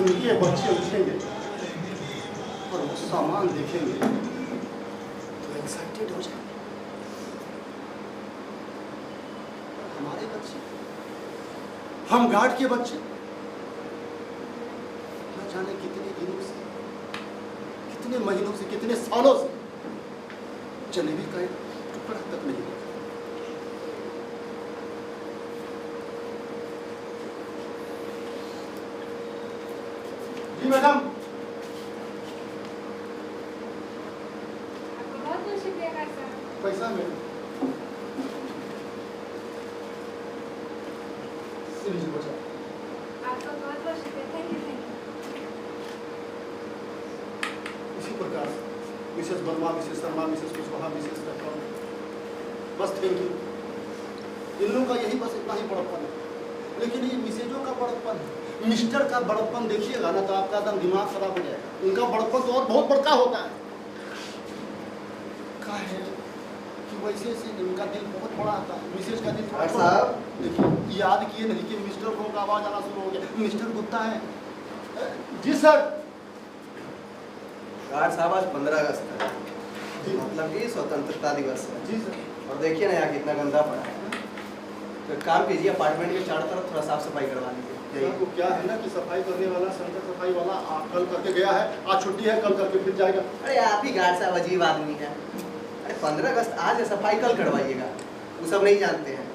उनके बच्चे उठेंगे और वो सामान देखेंगे तो एक्साइटेड हो जाएंगे। हमारे बच्चे, हम गार्ड के बच्चे, न जाने कितने दिनों से, कितने महीनों से, कितने सालों से जलेबी का एक टुकड़ा तक नहीं देखा। जी मैडम। आपको बहुत बहुत शुक्रिया सर। पैसा मैडम बचा। आपका बहुत बहुत शुक्रिया, थैंक यू। इसी प्रकार से Mrs Verma, Mrs Sharma, Mrs Kushwaha, Mrs रखा, बस थैंक यू। इन लोगों का यही बस इतना ही बड़प्पन है, लेकिन ये मिसेजों का बड़प्पन है, मिस्टर का बड़प्पन देखिएगा ना तो आपका एकदम दिमाग खराब हो जाएगा। उनका बड़प्पन तो और बहुत बड़का होता है। क्या है कि वैसे से उनका दिल बहुत बड़ा आता है, मिसेज का दिल थोड़ा साहब देखिए, याद किए नहीं कि मिस्टर को का आवाज आना शुरू हो गया। मिस्टर गुप्ता है। जी सर। गार्ड साहब, आज 15 अगस्त है, जी मतलब कि स्वतंत्रता दिवस है। जी सर। और देखिए ना यहाँ कितना गंदा पड़ा है, तो एक काम कीजिए, अपार्टमेंट के चारों तरफ थोड़ा साफ सफाई करवा लीजिए। तो क्या है ना कि सफाई करने वाला, शंकर सफाई वाला कल करके गया है, आज छुट्टी है, कल करके फिर जाएगा। अरे आप ही गार्ड साहब अजीब आदमी है। अरे 15 अगस्त आज है, सफाई कल करवाइएगा। वो सब नहीं जानते हैं,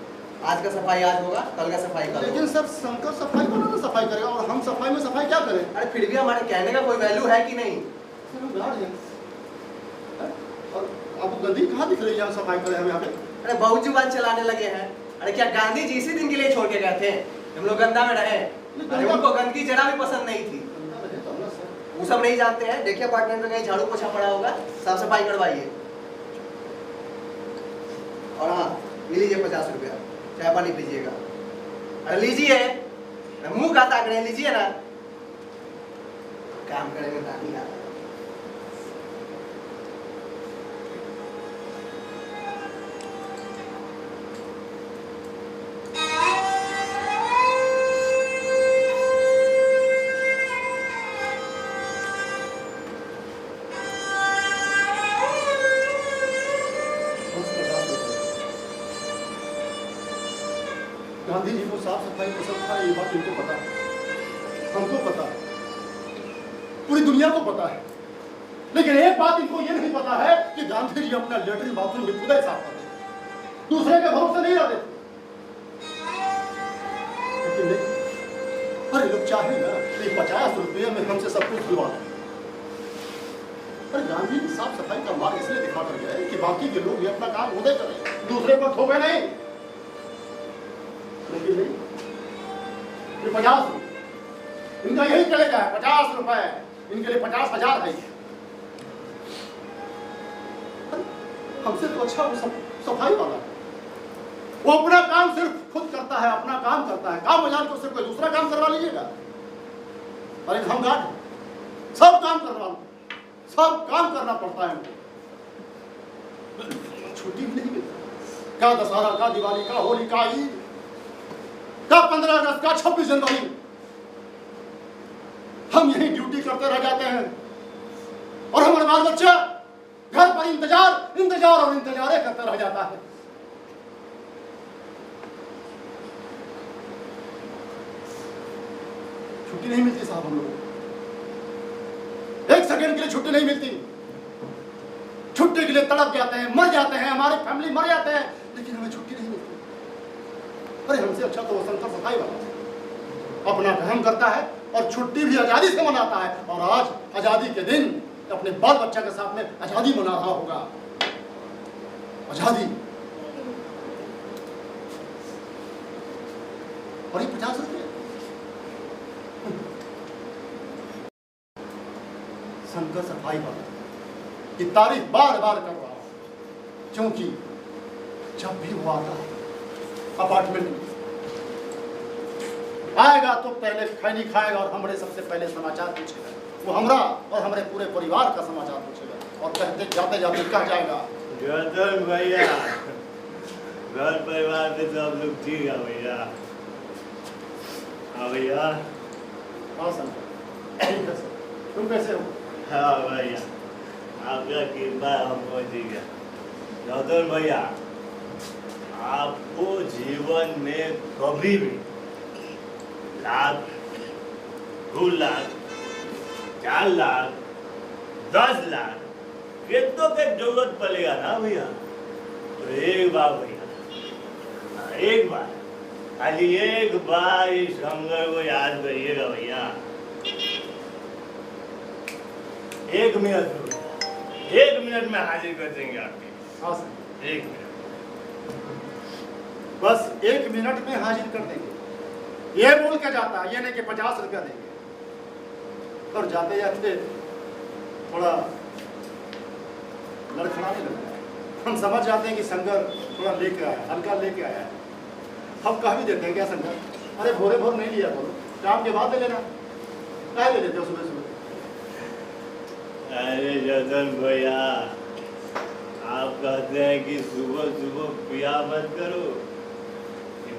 आज का सफाई आज होगा, कल का सफाई कल लेकिन होगा। सर शंकर सफाई वाला ना सफाई करेगा और हम सफाई में सफाई क्या करें? अरे फिर भी हमारे कहने का कोई वैल्यू है कि नहीं? सर हम गार्ड हैं। और आपको गंदी कहाँ दिख रही है सफाई करें हम यहाँ पे? अरे बहुत जुबान चलाने लगे हैं। अरे क्या गांधी जी इसी दिन के लिए छोड़ के गए थे हम लोग गंदा में रहे? अरे उनको गंदगी जरा भी पसंद नहीं थी। वो सब नहीं जानते हैं। देखिए अपार्टमेंट में कहीं झाड़ू पोछा पड़ा होगा, साफ सफाई करवाइए। और हाँ, ये लीजिए 50 रुपया, चाय पानी पीजिएगा। अरे लीजिए, मुंह का ताक रहे, लीजिए ना। काम करेंगे नहीं आता। गांधी जी को साफ सफाई पसंद था, ये बात इनको पता है, हमको पता है, पूरी दुनिया को पता है। लेकिन एक बात इनको ये नहीं पता है कि गांधी जी अपना लेटरिन बाथरूम भी खुद ही साफ करते थे, दूसरे के भरोसे नहीं रहते थे। लेकिन अरे लोग चाहे ना कि 50 रुपये में हमसे सब कुछ दिलवा दें। अरे गांधी जी साफ सफाई का मार्ग इसलिए दिखा कर गए कि बाकी के लोग भी अपना काम खुद ही करें, दूसरे पर थोपे नहीं। लेकिन नहीं, ये 50 रुपये इनका यही चलेगा, 50 रुपए इनके लिए 50,000 है। हमसे तो अच्छा वो सफाई वाला है, वो अपना काम सिर्फ खुद करता है, अपना काम करता है। काम बाजार को सिर्फ कोई दूसरा काम करवा लीजिएगा। अरे हम गार्ड सब काम करवा, सब काम करना पड़ता है हमको, छुट्टी भी नहीं मिलती। क्या दशहरा, का दिवाली, का होली, का ईद, का 15 अगस्त, का 26 जनवरी, हम यही ड्यूटी करते रह जाते हैं और हमारे बाल बच्चा घर पर इंतजार इंतजार और इंतजार करते रह जाता है। छुट्टी नहीं मिलती साहब, हम लोगों को 1 सेकंड के लिए छुट्टी नहीं मिलती। छुट्टी के लिए तड़प जाते हैं, मर जाते हैं, हमारी फैमिली मर जाते हैं, लेकिन हमें छुट्टी नहीं मिलती। अरे हमसे अच्छा तो वसंत सफाई वाला अपना काम करता है और छुट्टी भी आजादी से मनाता है। और आज आजादी के दिन अपने बाल बच्चा के साथ में आजादी मना रहा होगा। आजादी और ये 50 रुपये शंकर सफाई वाला की तारीफ बार बार कर रहा हूं, क्योंकि जब भी वो आता है अपार्टमेंट में आएगा तो पहले खैनी खाएगा और हमरे सबसे पहले समाचार पूछेगा। वो हमरा और हमारे पूरे परिवार का समाचार पूछेगा और कहते जाते जाते कह जाएगा, गर्दन भैया, घर परिवार में सब लोग ठीक है भैया। हाँ भैया। हाँ सर, ठीक है सर, तुम कैसे हो? हाँ भैया, आपका कृपा हमको ठीक है। गर्दन भैया, आपको जीवन में कभी भी 1 लाख, 2 लाख, 4 लाख, 10 लाख कितनों के जरूरत पड़ेगा ना भैया, तो एक बार भैया, एक बार, खाली एक बार इस संघर्ष को याद करिएगा भैया। 1 मिनट, 1 मिनट में हाजिर कर देंगे आपके। हाँ सर, 1 मिनट, बस 1 मिनट में हाजिर कर देंगे, ये बोल के जाता है। ये नहीं कि 50 रुपया देंगे। और जाते जाते थोड़ा लड़खड़ाने लगता है। हम समझ जाते हैं कि संगर थोड़ा लेके आया, हल्का लेके आया है। हम कह भी देते हैं क्या संगर, अरे भोरे भोर नहीं लिया करो, काम के बाद ले लेना। क्या ले लेते हो सुबह सुबह? अरे जतन भैया, आप कहते हैं कि सुबह सुबह पिया मत करो,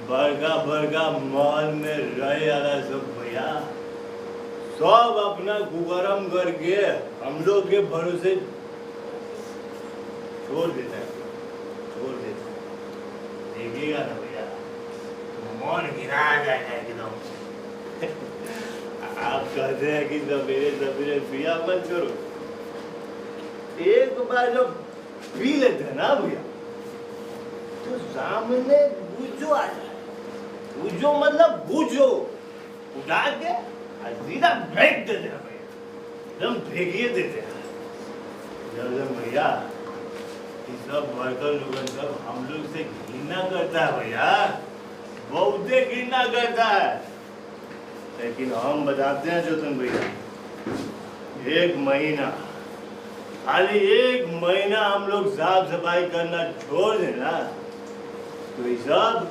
बड़का मॉल में रहे वाला सब भैया सब अपना कुकरम करके हम लोग के भरोसे छोड़ देता है, छोड़ देता है। देखिएगा ना भैया, मन गिरा जाएगा एकदम से। आप कहते हैं कि सवेरे सवेरे पिया मत करो, एक बार जब पी लेते हैं ना भैया, तो सामने बुझो आ जाए। बुझो मतलब बुझो, उठा के सीधा फेंक देते हैं भैया, एकदम फेंकिए देते हैं। जब भैया ये सब वर्कर लोग सब हम लोग से घृणा करता है भैया, बहुत घृणा करता है। लेकिन हम बताते हैं जोतन भैया, 1 महीना, खाली 1 महीना हम लोग साफ सफाई करना छोड़ देना तो ये सब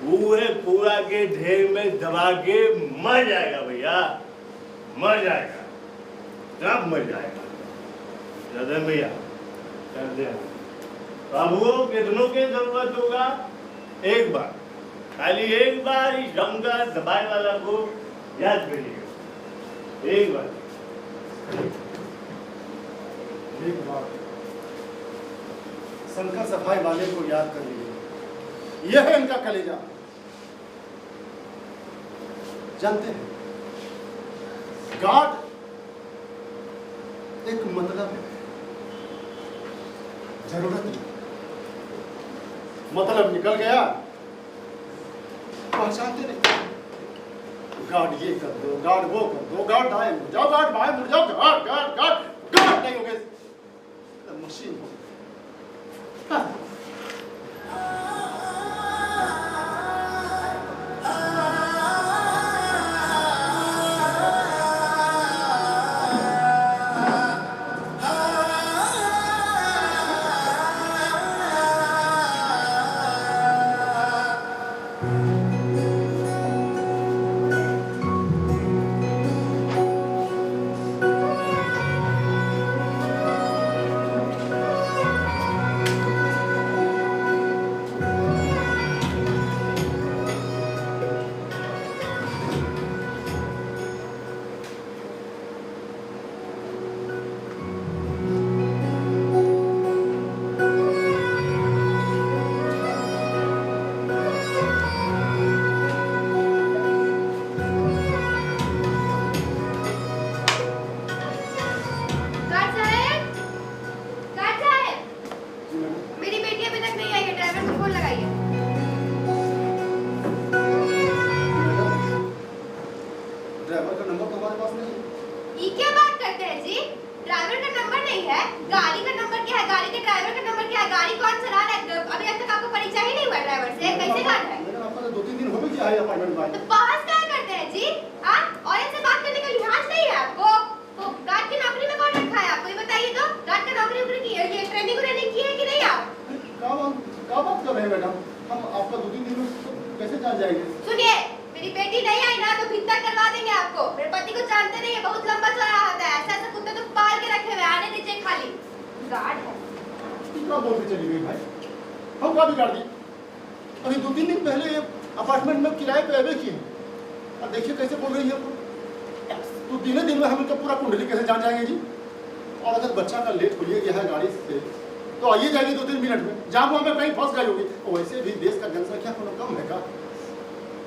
पूरे पूरा के ढेर में दबा के मर जाएगा भैया, मर जाएगा, सब मर जाएगा। रतन भैया कर दे। बाबू कितनों की जरूरत होगा? एक बार, खाली एक बार इस शंकर दबाई वाला को याद करिएगा, एक बार। एक बार शंकर सफाई वाले को याद कर लीजिए, यह है इनका कलेजा। जानते हैं गार्ड एक मतलब है, जरूरत नहीं, मतलब निकल गया पहचानते नहीं। गार्ड ये कर दो, गार्ड वो कर दो, गार्ड दाएं मुड़ जाओ, गार्ड बाएं मुड़ जाओ, गार्ड गार्ड गार्ड गार्ड नहीं हो गए, मशीन हो।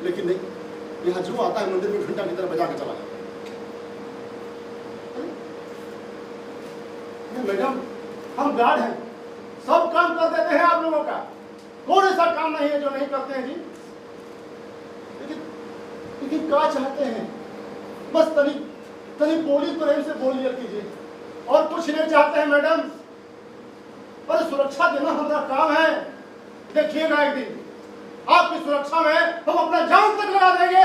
लेकिन नहीं, यहाँ जो आता है मंदिर में घंटा की तरह बजा के चला जाता है। मैडम हम गार्ड हैं, सब काम कर देते हैं आप लोगों का, कौन ऐसा काम नहीं है जो नहीं करते हैं जी। लेकिन क्या चाहते हैं? बस तनी बोली प्रेम से बोल लिया कीजिए, और कुछ नहीं चाहते हैं मैडम। पर सुरक्षा देना हमारा काम है। देखिएगा एक दिन आपकी सुरक्षा में हम अपना जान तक लगा देंगे।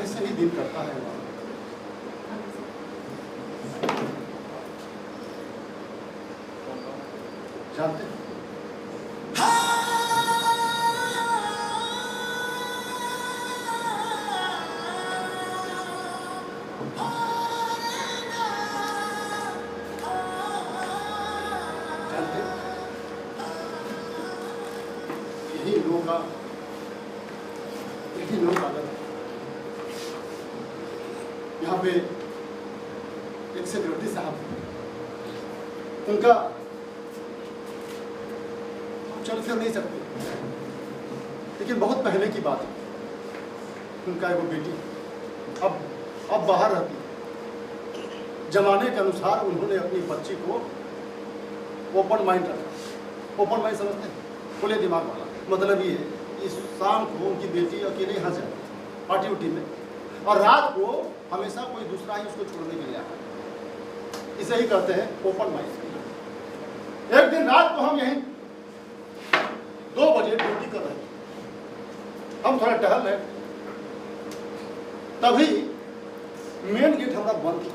ऐसे ही दिन करता है वहां। जानते हैं यही लोग आदत है। यहाँ पे एक सिक्योरिटी साहब, उनका चल फिर नहीं सकते, लेकिन बहुत पहले की बात है। उनका एगो बेटी अब बाहर रहती है। जमाने के अनुसार उन्होंने अपनी बच्ची को ओपन माइंड रखा। ओपन माइंड समझते हैं? खुले दिमाग वाला। मतलब ये है कि शाम को उनकी बेटी अकेले यहाँ जाए पार्टी उटी में, और रात को हमेशा कोई दूसरा ही उसको छोड़ने के लिए आता है। इसे ही कहते हैं ओपन माइंड। एक दिन रात को हम यहीं 2 बजे ड्यूटी कर रहे थे। हम थोड़ा टहल रहे, तभी मेन गेट हमारा बंद था।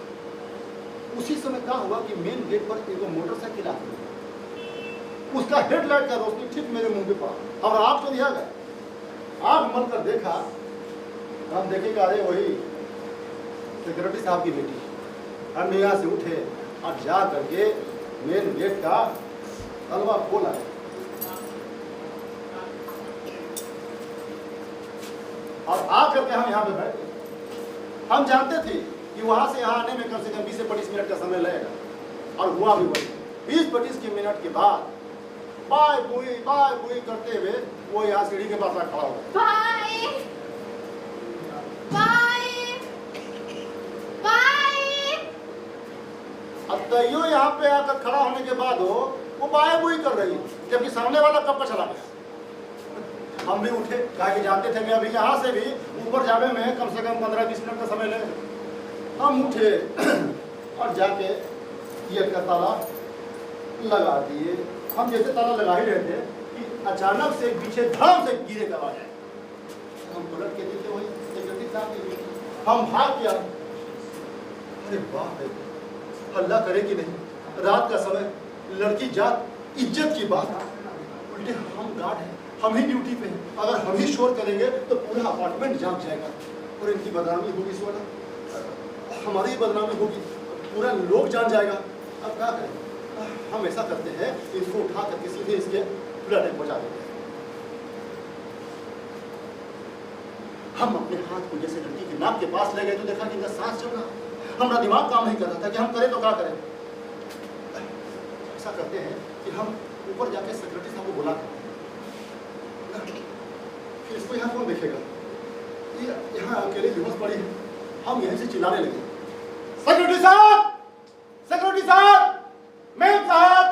उसी समय क्या हुआ कि मेन गेट पर एक मोटरसाइकिल आ गई, उसका हेडलाइट का रोशनी ठीक मेरे मुंह पे पड़ा और आग तो दिया गया। आग मल कर देखा, हम देखेंगे अरे वही सिक्योरिटी साहब की बेटी। हम यहाँ से उठे और जा करके मेन गेट का तलवा खोला और आ करके हम यहाँ पे बैठे। हम जानते थे कि वहां से यहाँ आने में कम से कम 20 से 25 मिनट का समय लगेगा, और हुआ भी वही। 20-25 मिनट के बाद बाय बुई करते हुए वो यहाँ सीढ़ी के पास खड़ा हो गया। Bye bye bye. अब तैयो यहाँ पे आकर खड़ा होने के बाद वो बाय बुई कर रही है, जबकि सामने वाला कब का चला गया। हम भी उठे, कहा कि जानते थे कि अभी यहाँ से भी ऊपर जाने में कम से कम 15-20 मिनट का समय लगेगा। हम उठे और जाके गेट का ताला लगा दिए। हम जैसे ताला लगा ही रहे थे कि अचानक से पीछे धड़ाम से गिरे का आवाज आया। हम पलट के देखे वही सिक्योरिटी साहब की, हम भाग गया। अरे बाप रे, हल्ला करे कि नहीं, रात का समय, लड़की जात, इज्जत की बात। उल्टे हम गार्ड हैं, हम ही ड्यूटी पे हैं, अगर हम ही शोर करेंगे तो पूरा अपार्टमेंट जाग जाएगा और इनकी बदनामी होगी। इस वाला हमारी बदनामी होगी, पूरा लोग जान जाएगा। अब क्या करें, हम ऐसा करते हैं, इसको उठा करके सीधे इसके फ्लैट में पहुंचा देते हैं। हम अपने हाथ को जैसे लड़की के नाक के पास ले गए तो देखा कि इनका सांस चल रहा। हमारा दिमाग काम नहीं कर रहा था कि हम करें तो क्या करें। ऐसा करते हैं कि हम ऊपर जाके सेक्रेटरी साहब को बुला फिर इसको यहाँ कौन देखेगा, यहाँ अकेले बेहोश पड़ी है। हम यहीं से चिल्लाने लगे, सेक्रेटरी साहब, सेक्रेटरी साहब, मेम साहब,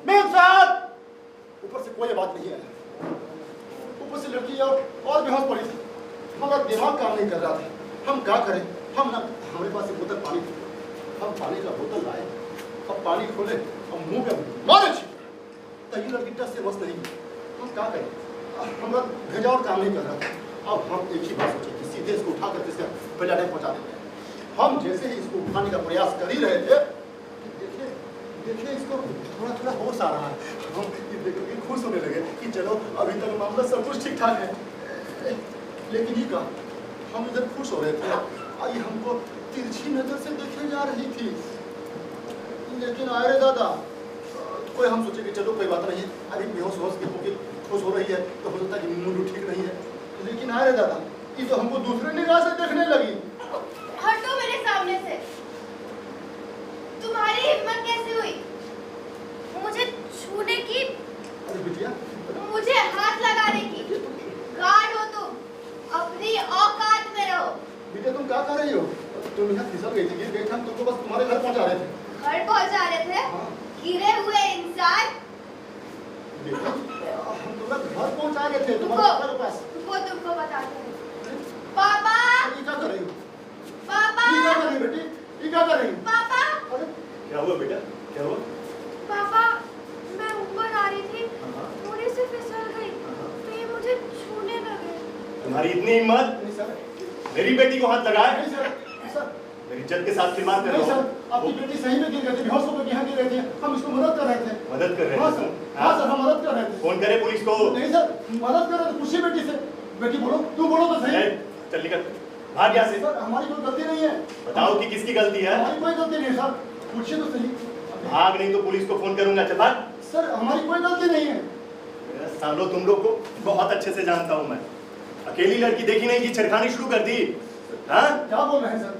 मेम साहब। ऊपर से कोई बात नहीं आया, ऊपर से लड़की और बेहोश पड़ी थी। हमारा दिमाग काम नहीं कर रहा था, हम क्या करें। हम ना, हमारे पास एक बोतल पानी थी, हम पानी का बोतल लाए, अब पानी खोले और मुंह पे मारे तभी लड़की टस से बस नहीं। हम क्या करें, हमारा भेजा और काम नहीं कर रहा था। अब हम एक ही बात सोचे कि सीधे इसको उठा करके इसका पहले पहुंचा देते हैं। हम जैसे ही इसको उठाने का प्रयास कर ही रहे थे, देखिए इसको थोड़ा थोड़ा होश आ रहा है। हम देखकर खुश होने लगे कि चलो अभी तक मामला सब कुछ ठीक ठाक है। लेकिन ये कहा, हम इधर खुश हो रहे थे, आई हमको तिरछी नजर से देखे जा रही थी। लेकिन अरे दादा, कोई हम सोचे कि चलो कोई बात नहीं है, अभी बेहोश होश के होके खुश हो रही है तो हो सकता है कि मूड ठीक नहीं है। लेकिन अरे दादा, ये तो हमको दूसरे निगाह से देखने लगी। हटो मेरे सामने से। तुम्हारी हिम्मत कैसे हुई मुझे छूने की, अरे बिटिया, मुझे हाथ लगाने की? गार्ड हो तुम, अपनी औकात में रहो। बेटा तुम क्या कर रही हो? तुम यहाँ फिसल गई थी, गिर गई थी, हम तुमको बस तुम्हारे घर पहुँचा रहे थे। घर पहुंचा रहे थे? हाँ। गिरे हुए इंसान। बेटा, हम तुम्हें घर पहुँचा रहे थे तुम्हारे घर पास। तुमको बताते हैं। पापा, ये क्या कर रही हो? पापा, ये क्या कर रही हो बेटी? ये क्या कर रही हो? पापा, अरे क्या हुआ बेटा, क्या हुआ? पापा, मैं ऊपर आ रही थी, थोड़ी सी फिसल गई, तो ये मुझे छूने लगे। तुम्हारी इतनी हिम्मत, नहीं सर, मेरी बेटी को हाथ लगाए? नहीं सर, सर, मेरी इज्जत के साथ खिलवाड़ कर नहीं रहे सर, हो? आपकी बेटी सही में गिर गई थी, बेहोश होकर यहाँ गिर गई थी। हम इसको मदद कर रहे थे। मदद कर रहे हाँ थे सर, तुम? हाँ सर, हम मदद कर रहे थे। फोन करे पुलिस को? नहीं सर, मदद कर रहे थे खुशी बेटी से। बेटी बोलो, तू बोलो तो सही। ए, चल निकल, भाग यहाँ से। सर, हमारी कोई गलती नहीं है। बताओ कि किसकी गलती है? हमारी कोई गलती नहीं है सर, पूछिए तो सही। भाग नहीं तो पुलिस को फोन करूंगा। चल भाग। सर, हमारी कोई गलती नहीं है। सालों तुम लोग को बहुत अच्छे से जानता हूं मैं। अकेली लड़की देखी नहीं कि छेड़खानी शुरू कर दी? हाँ? क्या बोल रहे हैं सर?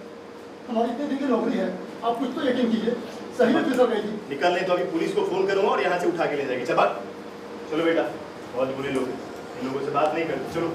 हमारी इतनी दिन की नौकरी है, आप कुछ तो यकीन कीजिए, सही में फिसल गई थी। निकल नहीं तो अभी पुलिस को फोन करूंगा और यहाँ से उठा के ले जाएगी। चल भाग। चलो बेटा, बहुत बुरे लोग हैं, इन लोगों से बात नहीं करते। चलो।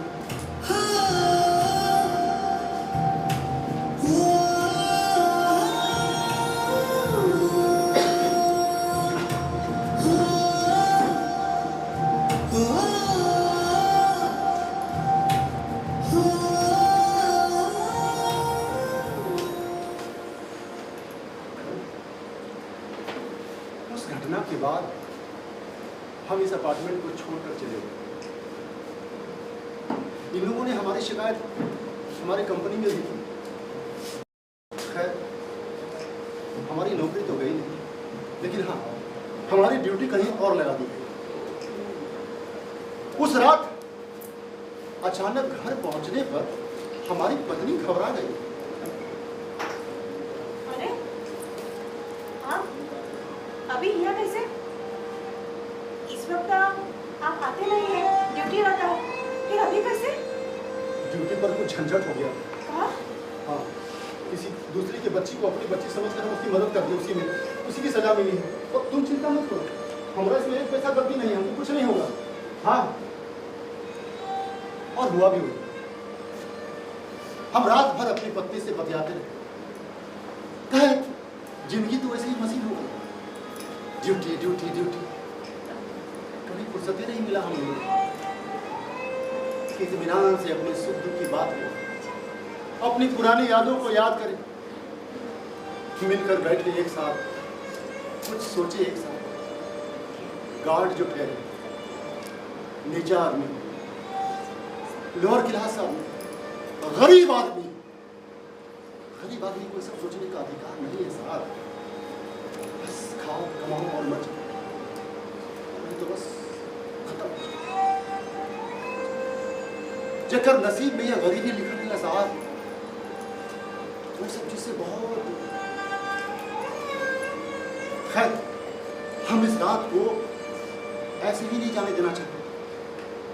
उस घटना के बाद हम इस अपार्टमेंट को छोड़कर चले गए। इन लोगों ने हमारी शिकायत हमारी कंपनी में दी थी। खैर हमारी नौकरी तो गई नहीं, लेकिन हाँ हमारी ड्यूटी कहीं और लगा दी गई। उस रात अचानक घर पहुंचने पर हमारी पत्नी घबरा गई। अरे आप अभी यहाँ कैसे? इस वक्त आप आते नहीं हैं, ड्यूटी रहता है, फिर अभी कैसे? ड्यूटी पर कुछ झंझट हो गया। कहाँ? हाँ, किसी दूसरी के बच्ची को अपनी बच्ची समझकर हम उसकी मदद कर दी, उसी की सजा मिली है। और तुम चिंता मत करो, हमारा इसमें एक पैसा गलती नहीं है, हमको कुछ नहीं होगा। हाँ, और हुआ भी हुआ। हम रात भर अपनी पत्नी से बतियाते रहे। कहे जिंदगी तो वैसे ही मसीन हो गई, ड्यूटी ड्यूटी ड्यूटी, कभी फुर्सत ही नहीं मिला हम लोगों को इत्मीनान से अपने सुख दुख की बात करें, अपनी पुरानी यादों को याद करें, मिलकर बैठ ले एक साथ, कुछ सोचे एक साथ। गार्ड जो ठहरे, नीचा आदमी, लोअर क्लास आदमी, गरीब आदमी को सब सोचने का अधिकार नहीं है साहब। बस खाओ कमाओ और मर जाओ, नहीं तो बस खत्म। जकर नसीब में यह गरीबी लिखा है साहब, वो सब चीज से बहुत। खैर हम इस रात को ऐसे ही नहीं जाने देना चाहते,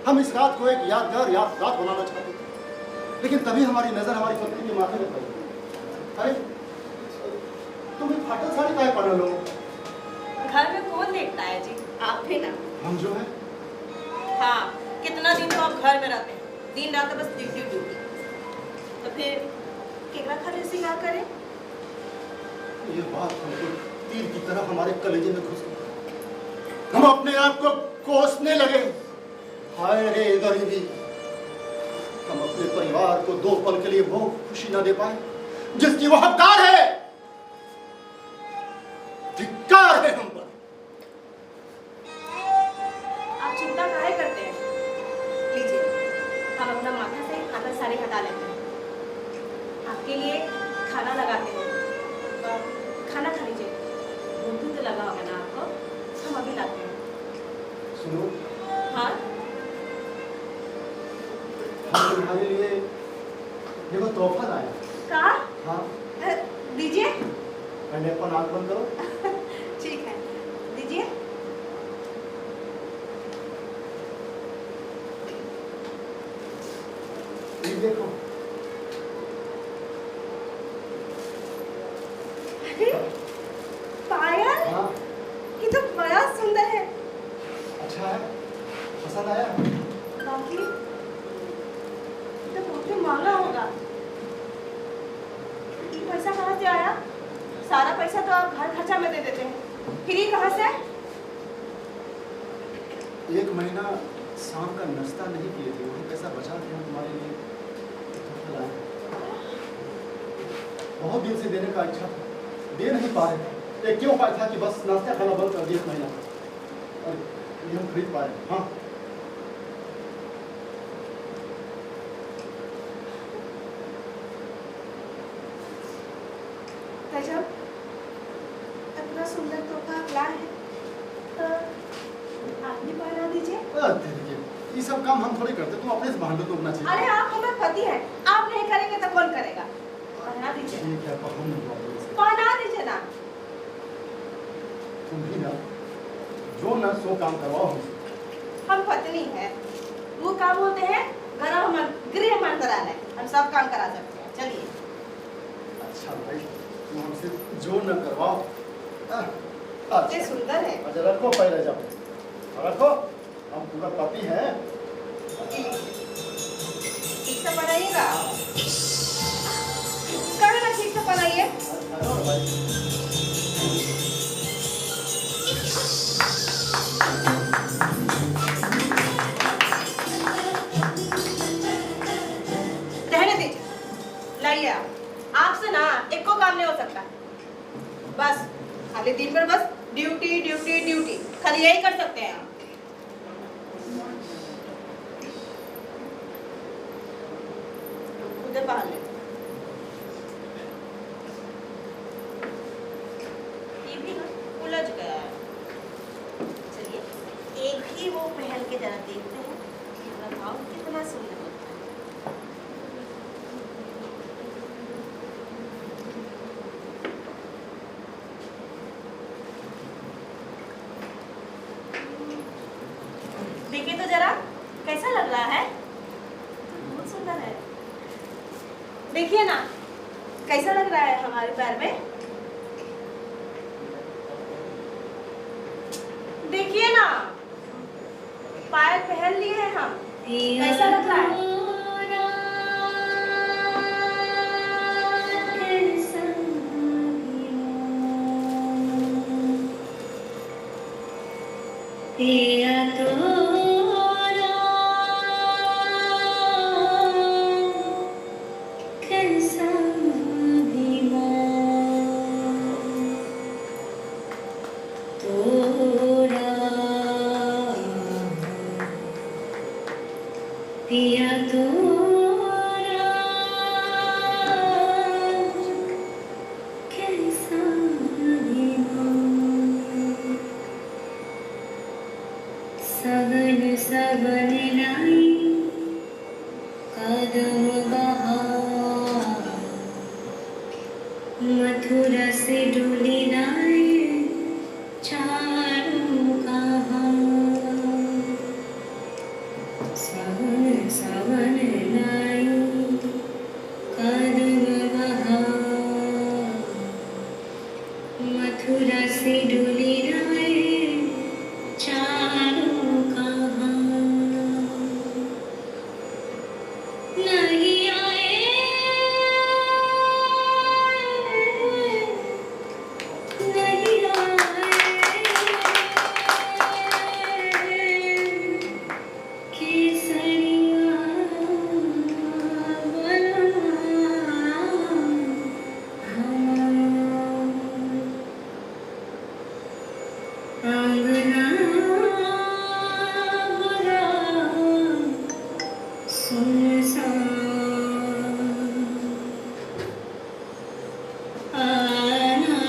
हम इस रात को एक यादगार रात बनाना चाहते थे। लेकिन तभी हमारी नजर हमारी पत्नी के माथे पर पड़ी। अरे तुम एक फाटल साड़ी काहे पहन लो? घर में कौन देखता है जी, आप भी ना। हम जो है हाँ, कितना दिन तो आप घर में रहते हैं, दिन रात बस ड्यूटी ड्यूटी, तो फिर केकरा खातिर सिंगार करें? ये बात हमको तीर की तरह हमारे कलेजे में घुस गई। हम अपने आप को कोसने लगे। हाय रे गरीबी, हम अपने परिवार को 2 पल के लिए वो खुशी न दे पाए जिसकी वो हकदार है। धिक्कार है हम पर। आप चिंता काहे करते हैं? लीजिए, हम अपना माथा से फाटल साड़ी हटा लेते हैं, आपके लिए खाना लगाते हैं। खाना खा लीजिए, भूख तो लगा होगा ना आपको, हम अभी लाते हैं। सुनो, हाँ, हम तुम्हारे लिए देखो तोहफा लाए। कहा? हाँ, दीजिए। पहले अपन आँख बंद करो। ठीक है, दीजिए। ये देखो। पायल? हाँ, ये तो बड़ा सुंदर है। अच्छा है, पसंद आया? बाकी तो बहुत ही महंगा होगा। ये पैसा कहाँ से आया? सारा पैसा तो आप घर खर्चा में दे देते हैं, फिर ये कहाँ से? 1 महीना शाम का नाश्ता नहीं किए थे, वही पैसा बचा के हम तुम्हारे लिए तोहफा लाए। बहुत दिन से देने का इच्छा था, दे नहीं पा रहे। एक क्यों उपाय था कि बस नाश्ता खाना बंद कर दिया 1 महीना, और ये हम खरीद पाए। हाँ, जब इतना सुंदर तोहफा आप लाए हैं, तो आप भी पहना दीजिए। देखिए ये सब काम हम थोड़ी करते, तुम अपने से बांध लो, तो होना चाहिए। अरे आप हमारे पति हैं, आप नहीं करेंगे तो कौन करेगा? पहना दीजिए। ठीक है, हम पहना दीजिए ना। तुम भी ना जो ना सो काम करवाओ हमसे। हम पत्नी हैं, वो काम होते हैं गृह मंत्रालय, हम सब काम करा सकते हैं। चलिए। अच्छा भाई, तुम हमसे जो न करवाओ। ये सुंदर है। अच्छा रखो, पहले जाओ रखो, हम पूरा पति हैं। ठीक से बनाइएगा, कभी ना ठीक से बनाइए। रहने दीजिए, लाइए। आपसे ना एक को काम नहीं हो सकता, बस अगले दिन पर बस ड्यूटी ड्यूटी ड्यूटी, खाली यही कर सकते हैं आप। पहन ले। ये भी ना उलझ गया है। चलिए एक ही वो पहन के जरा देखते हैं कि हमारा गाउन कितना सुंदर होता है। देखिए तो जरा कैसा लग रहा है? बहुत सुंदर है। देखिए ना कैसा लग रहा है हमारे पैर में। देखिए ना पायल पहन लिए हैं हम, कैसा लग रहा है? पिया तोरा कैसा सगन सगन लाई कदम बहार मथुरा से डोली लाई चारों कहां सावन सावन लाई कदम बहार मथुरा से डोली लाई चारों कहां नहीं आए नहीं आए केसरिया आंगना बड़ा सुनसान आना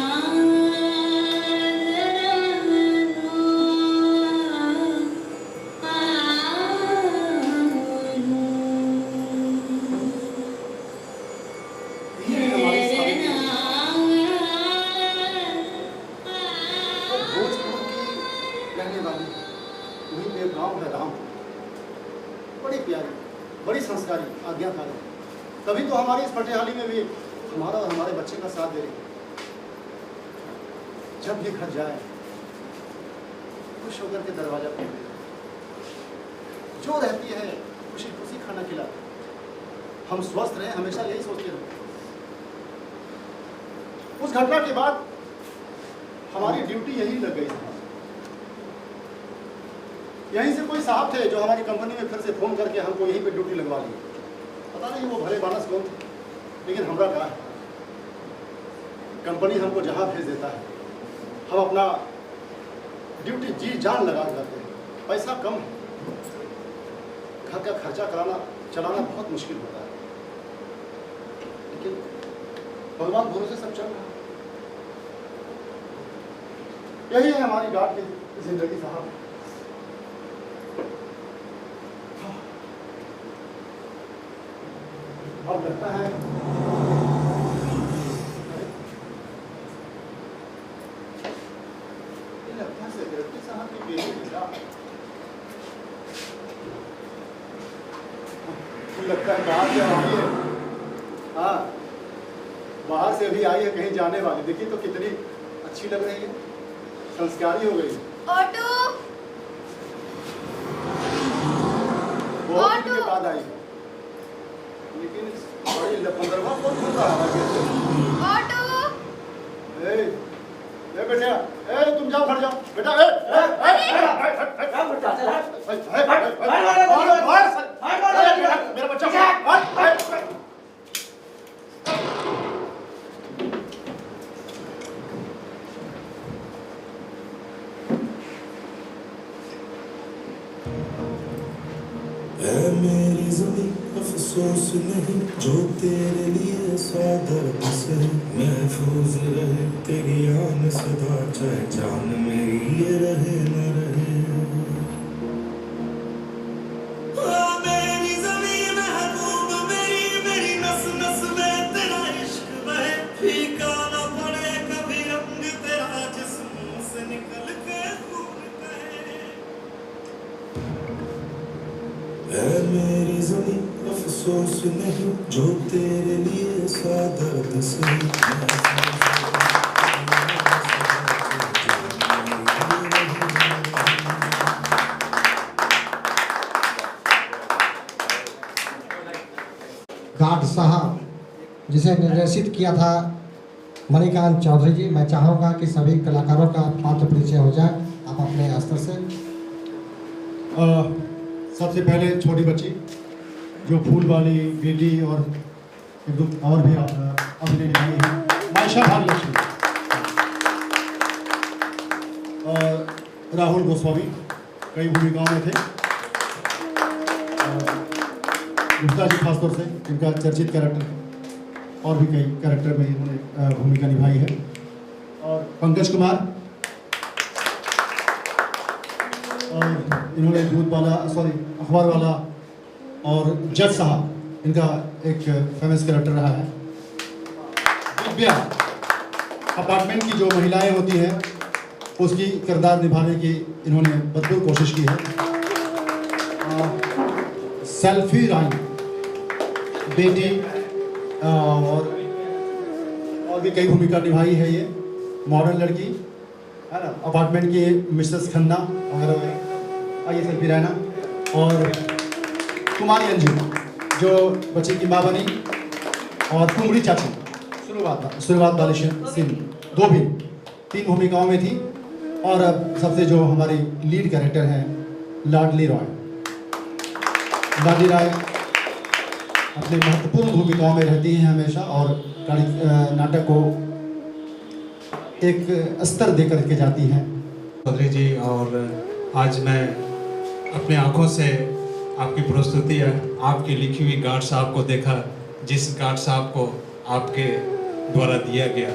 ये है हमारी सारी भोजपुर की रहने वाली वहीं पे गाँव है रामपुर, बड़ी प्यारी बड़ी संस्कारी आज्ञाकारी। तभी तो हमारी इस पटियाली में भी हमारा और हमारे बच्चे का साथ दे रही है। जब भी घर जाए खुश होकर के दरवाजा खोले, जो रहती है खुशी खुशी खाना खिलाती। हम स्वस्थ रहें हमेशा यही सोचते रहे। उस घटना के बाद हमारी ड्यूटी यही लग गई थी। यहीं से कोई साहब थे जो हमारी कंपनी में फिर से फोन करके हमको यहीं पे ड्यूटी लगवा ली। पता नहीं वो भले मानस कौन थे, लेकिन हमरा क्या है, कंपनी हमको जहाँ भेज देता है हम अपना ड्यूटी जी जान लगा करते हैं। पैसा कम है, घर का खर्चा चलाना बहुत मुश्किल होता है, लेकिन भगवान भरोसे सब चल रहा है। यही है हमारी गार्ड की जिंदगी साहब। अब लगता है सेक्रेटरी साहब की बेटी बेटा लगता है बाहर से आई है। हाँ बाहर से भी आई है, कहीं जाने वाली। देखिए तो कितनी अच्छी लग रही है, संस्कारी हो गई। ऑटो बहुत दिन के बाद आई है, लेकिन बड़ी लपंदरवा कौन बोल रहा है? ऑटो ए बेटा, तुम जाओ घर जाओ बेटा। मेरा बच्चा मेरी ज़मीं अफसोस नहीं जो तेरे लिए सौ दर्द से महफूज रहे तेरी आन सदा, चाहे जान मेरी ये रहे न रहे। मेरी ज़मीन महबूब मेरी, मेरी नस नस में तेरा इश्क बहे, फीका न पड़े कभी रंग तेरा जिस्म से निकल के खून बहे। ऐ मेरी ज़मीन अफसोस नहीं जो तेरे लिए सा दर्द से गार्ड साहब जिसे निर्देशित किया था मणिकांत चौधरी जी। मैं चाहूँगा कि सभी कलाकारों का पात्र परिचय हो जाए, आप अपने स्तर से। सबसे पहले छोटी बच्ची जो फूल वाली बेटी और एक दो और भी अभिनय निभाई है, मायशा भाग्यलक्ष्मी। और राहुल गोस्वामी कई भूमिकाओं में थे। गुप्ता जी खासतौर से इनका चर्चित कैरेक्टर है, और भी कई कैरेक्टर में इन्होंने भूमिका निभाई है। और पंकज कुमार, और इन्होंने दूध वाला अखबार वाला और जज साहब इनका एक फेमस कैरेक्टर रहा है। दिव्या अपार्टमेंट की जो महिलाएं होती हैं उसकी किरदार निभाने की इन्होंने भरपूर कोशिश की है। सेल्फी रानी बेटी और भी कई भूमिका निभाई है। ये मॉडर्न लड़की है ना, अपार्टमेंट की मिसेस खन्ना वगैरह। आइए सेल्फी राना। और कुमारी अंजू जो बच्चे की माँ बनी, और कुमड़ी चाची शुरुआत वाली सिंह, दो भी 3 भूमिकाओं में थी। और अब सबसे जो हमारी लीड कैरेक्टर हैं लाडली रॉय। लाडली रॉय अपने महत्वपूर्ण भूमिकाओं में रहती हैं हमेशा, और नाटक को एक स्तर दे करके जाती हैं। चौधरी जी, और आज मैं अपने आंखों से आपकी प्रस्तुति आपकी लिखी हुई गार्ड साहब को देखा, जिस गार्ड साहब को आपके द्वारा दिया गया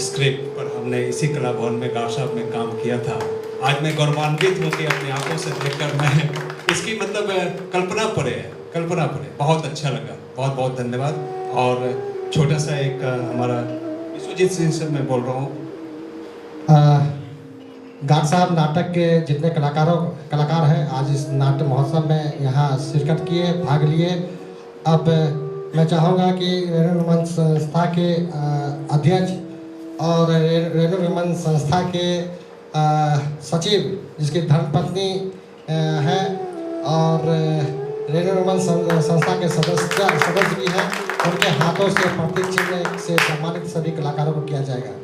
स्क्रिप्ट पर हमने इसी कला भवन में गार्ड साहब में काम किया था। आज मैं गौरवान्वित हूँ कि अपनी आंखों से देखकर मैं इसकी कल्पना पड़े बहुत अच्छा लगा। बहुत बहुत धन्यवाद। और छोटा सा एक हमारा विश्वजीत सिंह से मैं बोल रहा हूँ। गार्ड साहब नाटक के जितने कलाकार हैं आज इस नाट्य महोत्सव में यहाँ शिरकत किए, भाग लिए। अब मैं चाहूँगा कि रेणु रमन संस्था के अध्यक्ष और रेणु रमन संस्था के सचिव, जिसकी धर्मपत्नी है, और रेणु रमन संस्था के सदस्य भी हैं, उनके हाथों से प्रतीक चिन्ह से सम्मानित सभी कलाकारों को किया जाएगा।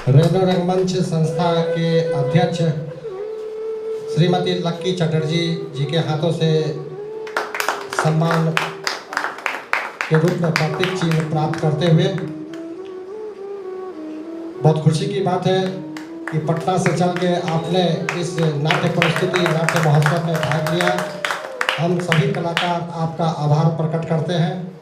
रेणु रंगमंच संस्था के अध्यक्ष श्रीमती लक्की चटर्जी जी के हाथों से सम्मान के रूप में प्रतीक चिन्ह प्राप्त करते हुए, बहुत खुशी की बात है कि पटना से चल के आपने इस नाट्य प्रस्तुति नाट्य महोत्सव में भाग लिया। हम सभी कलाकार आपका आभार प्रकट करते हैं।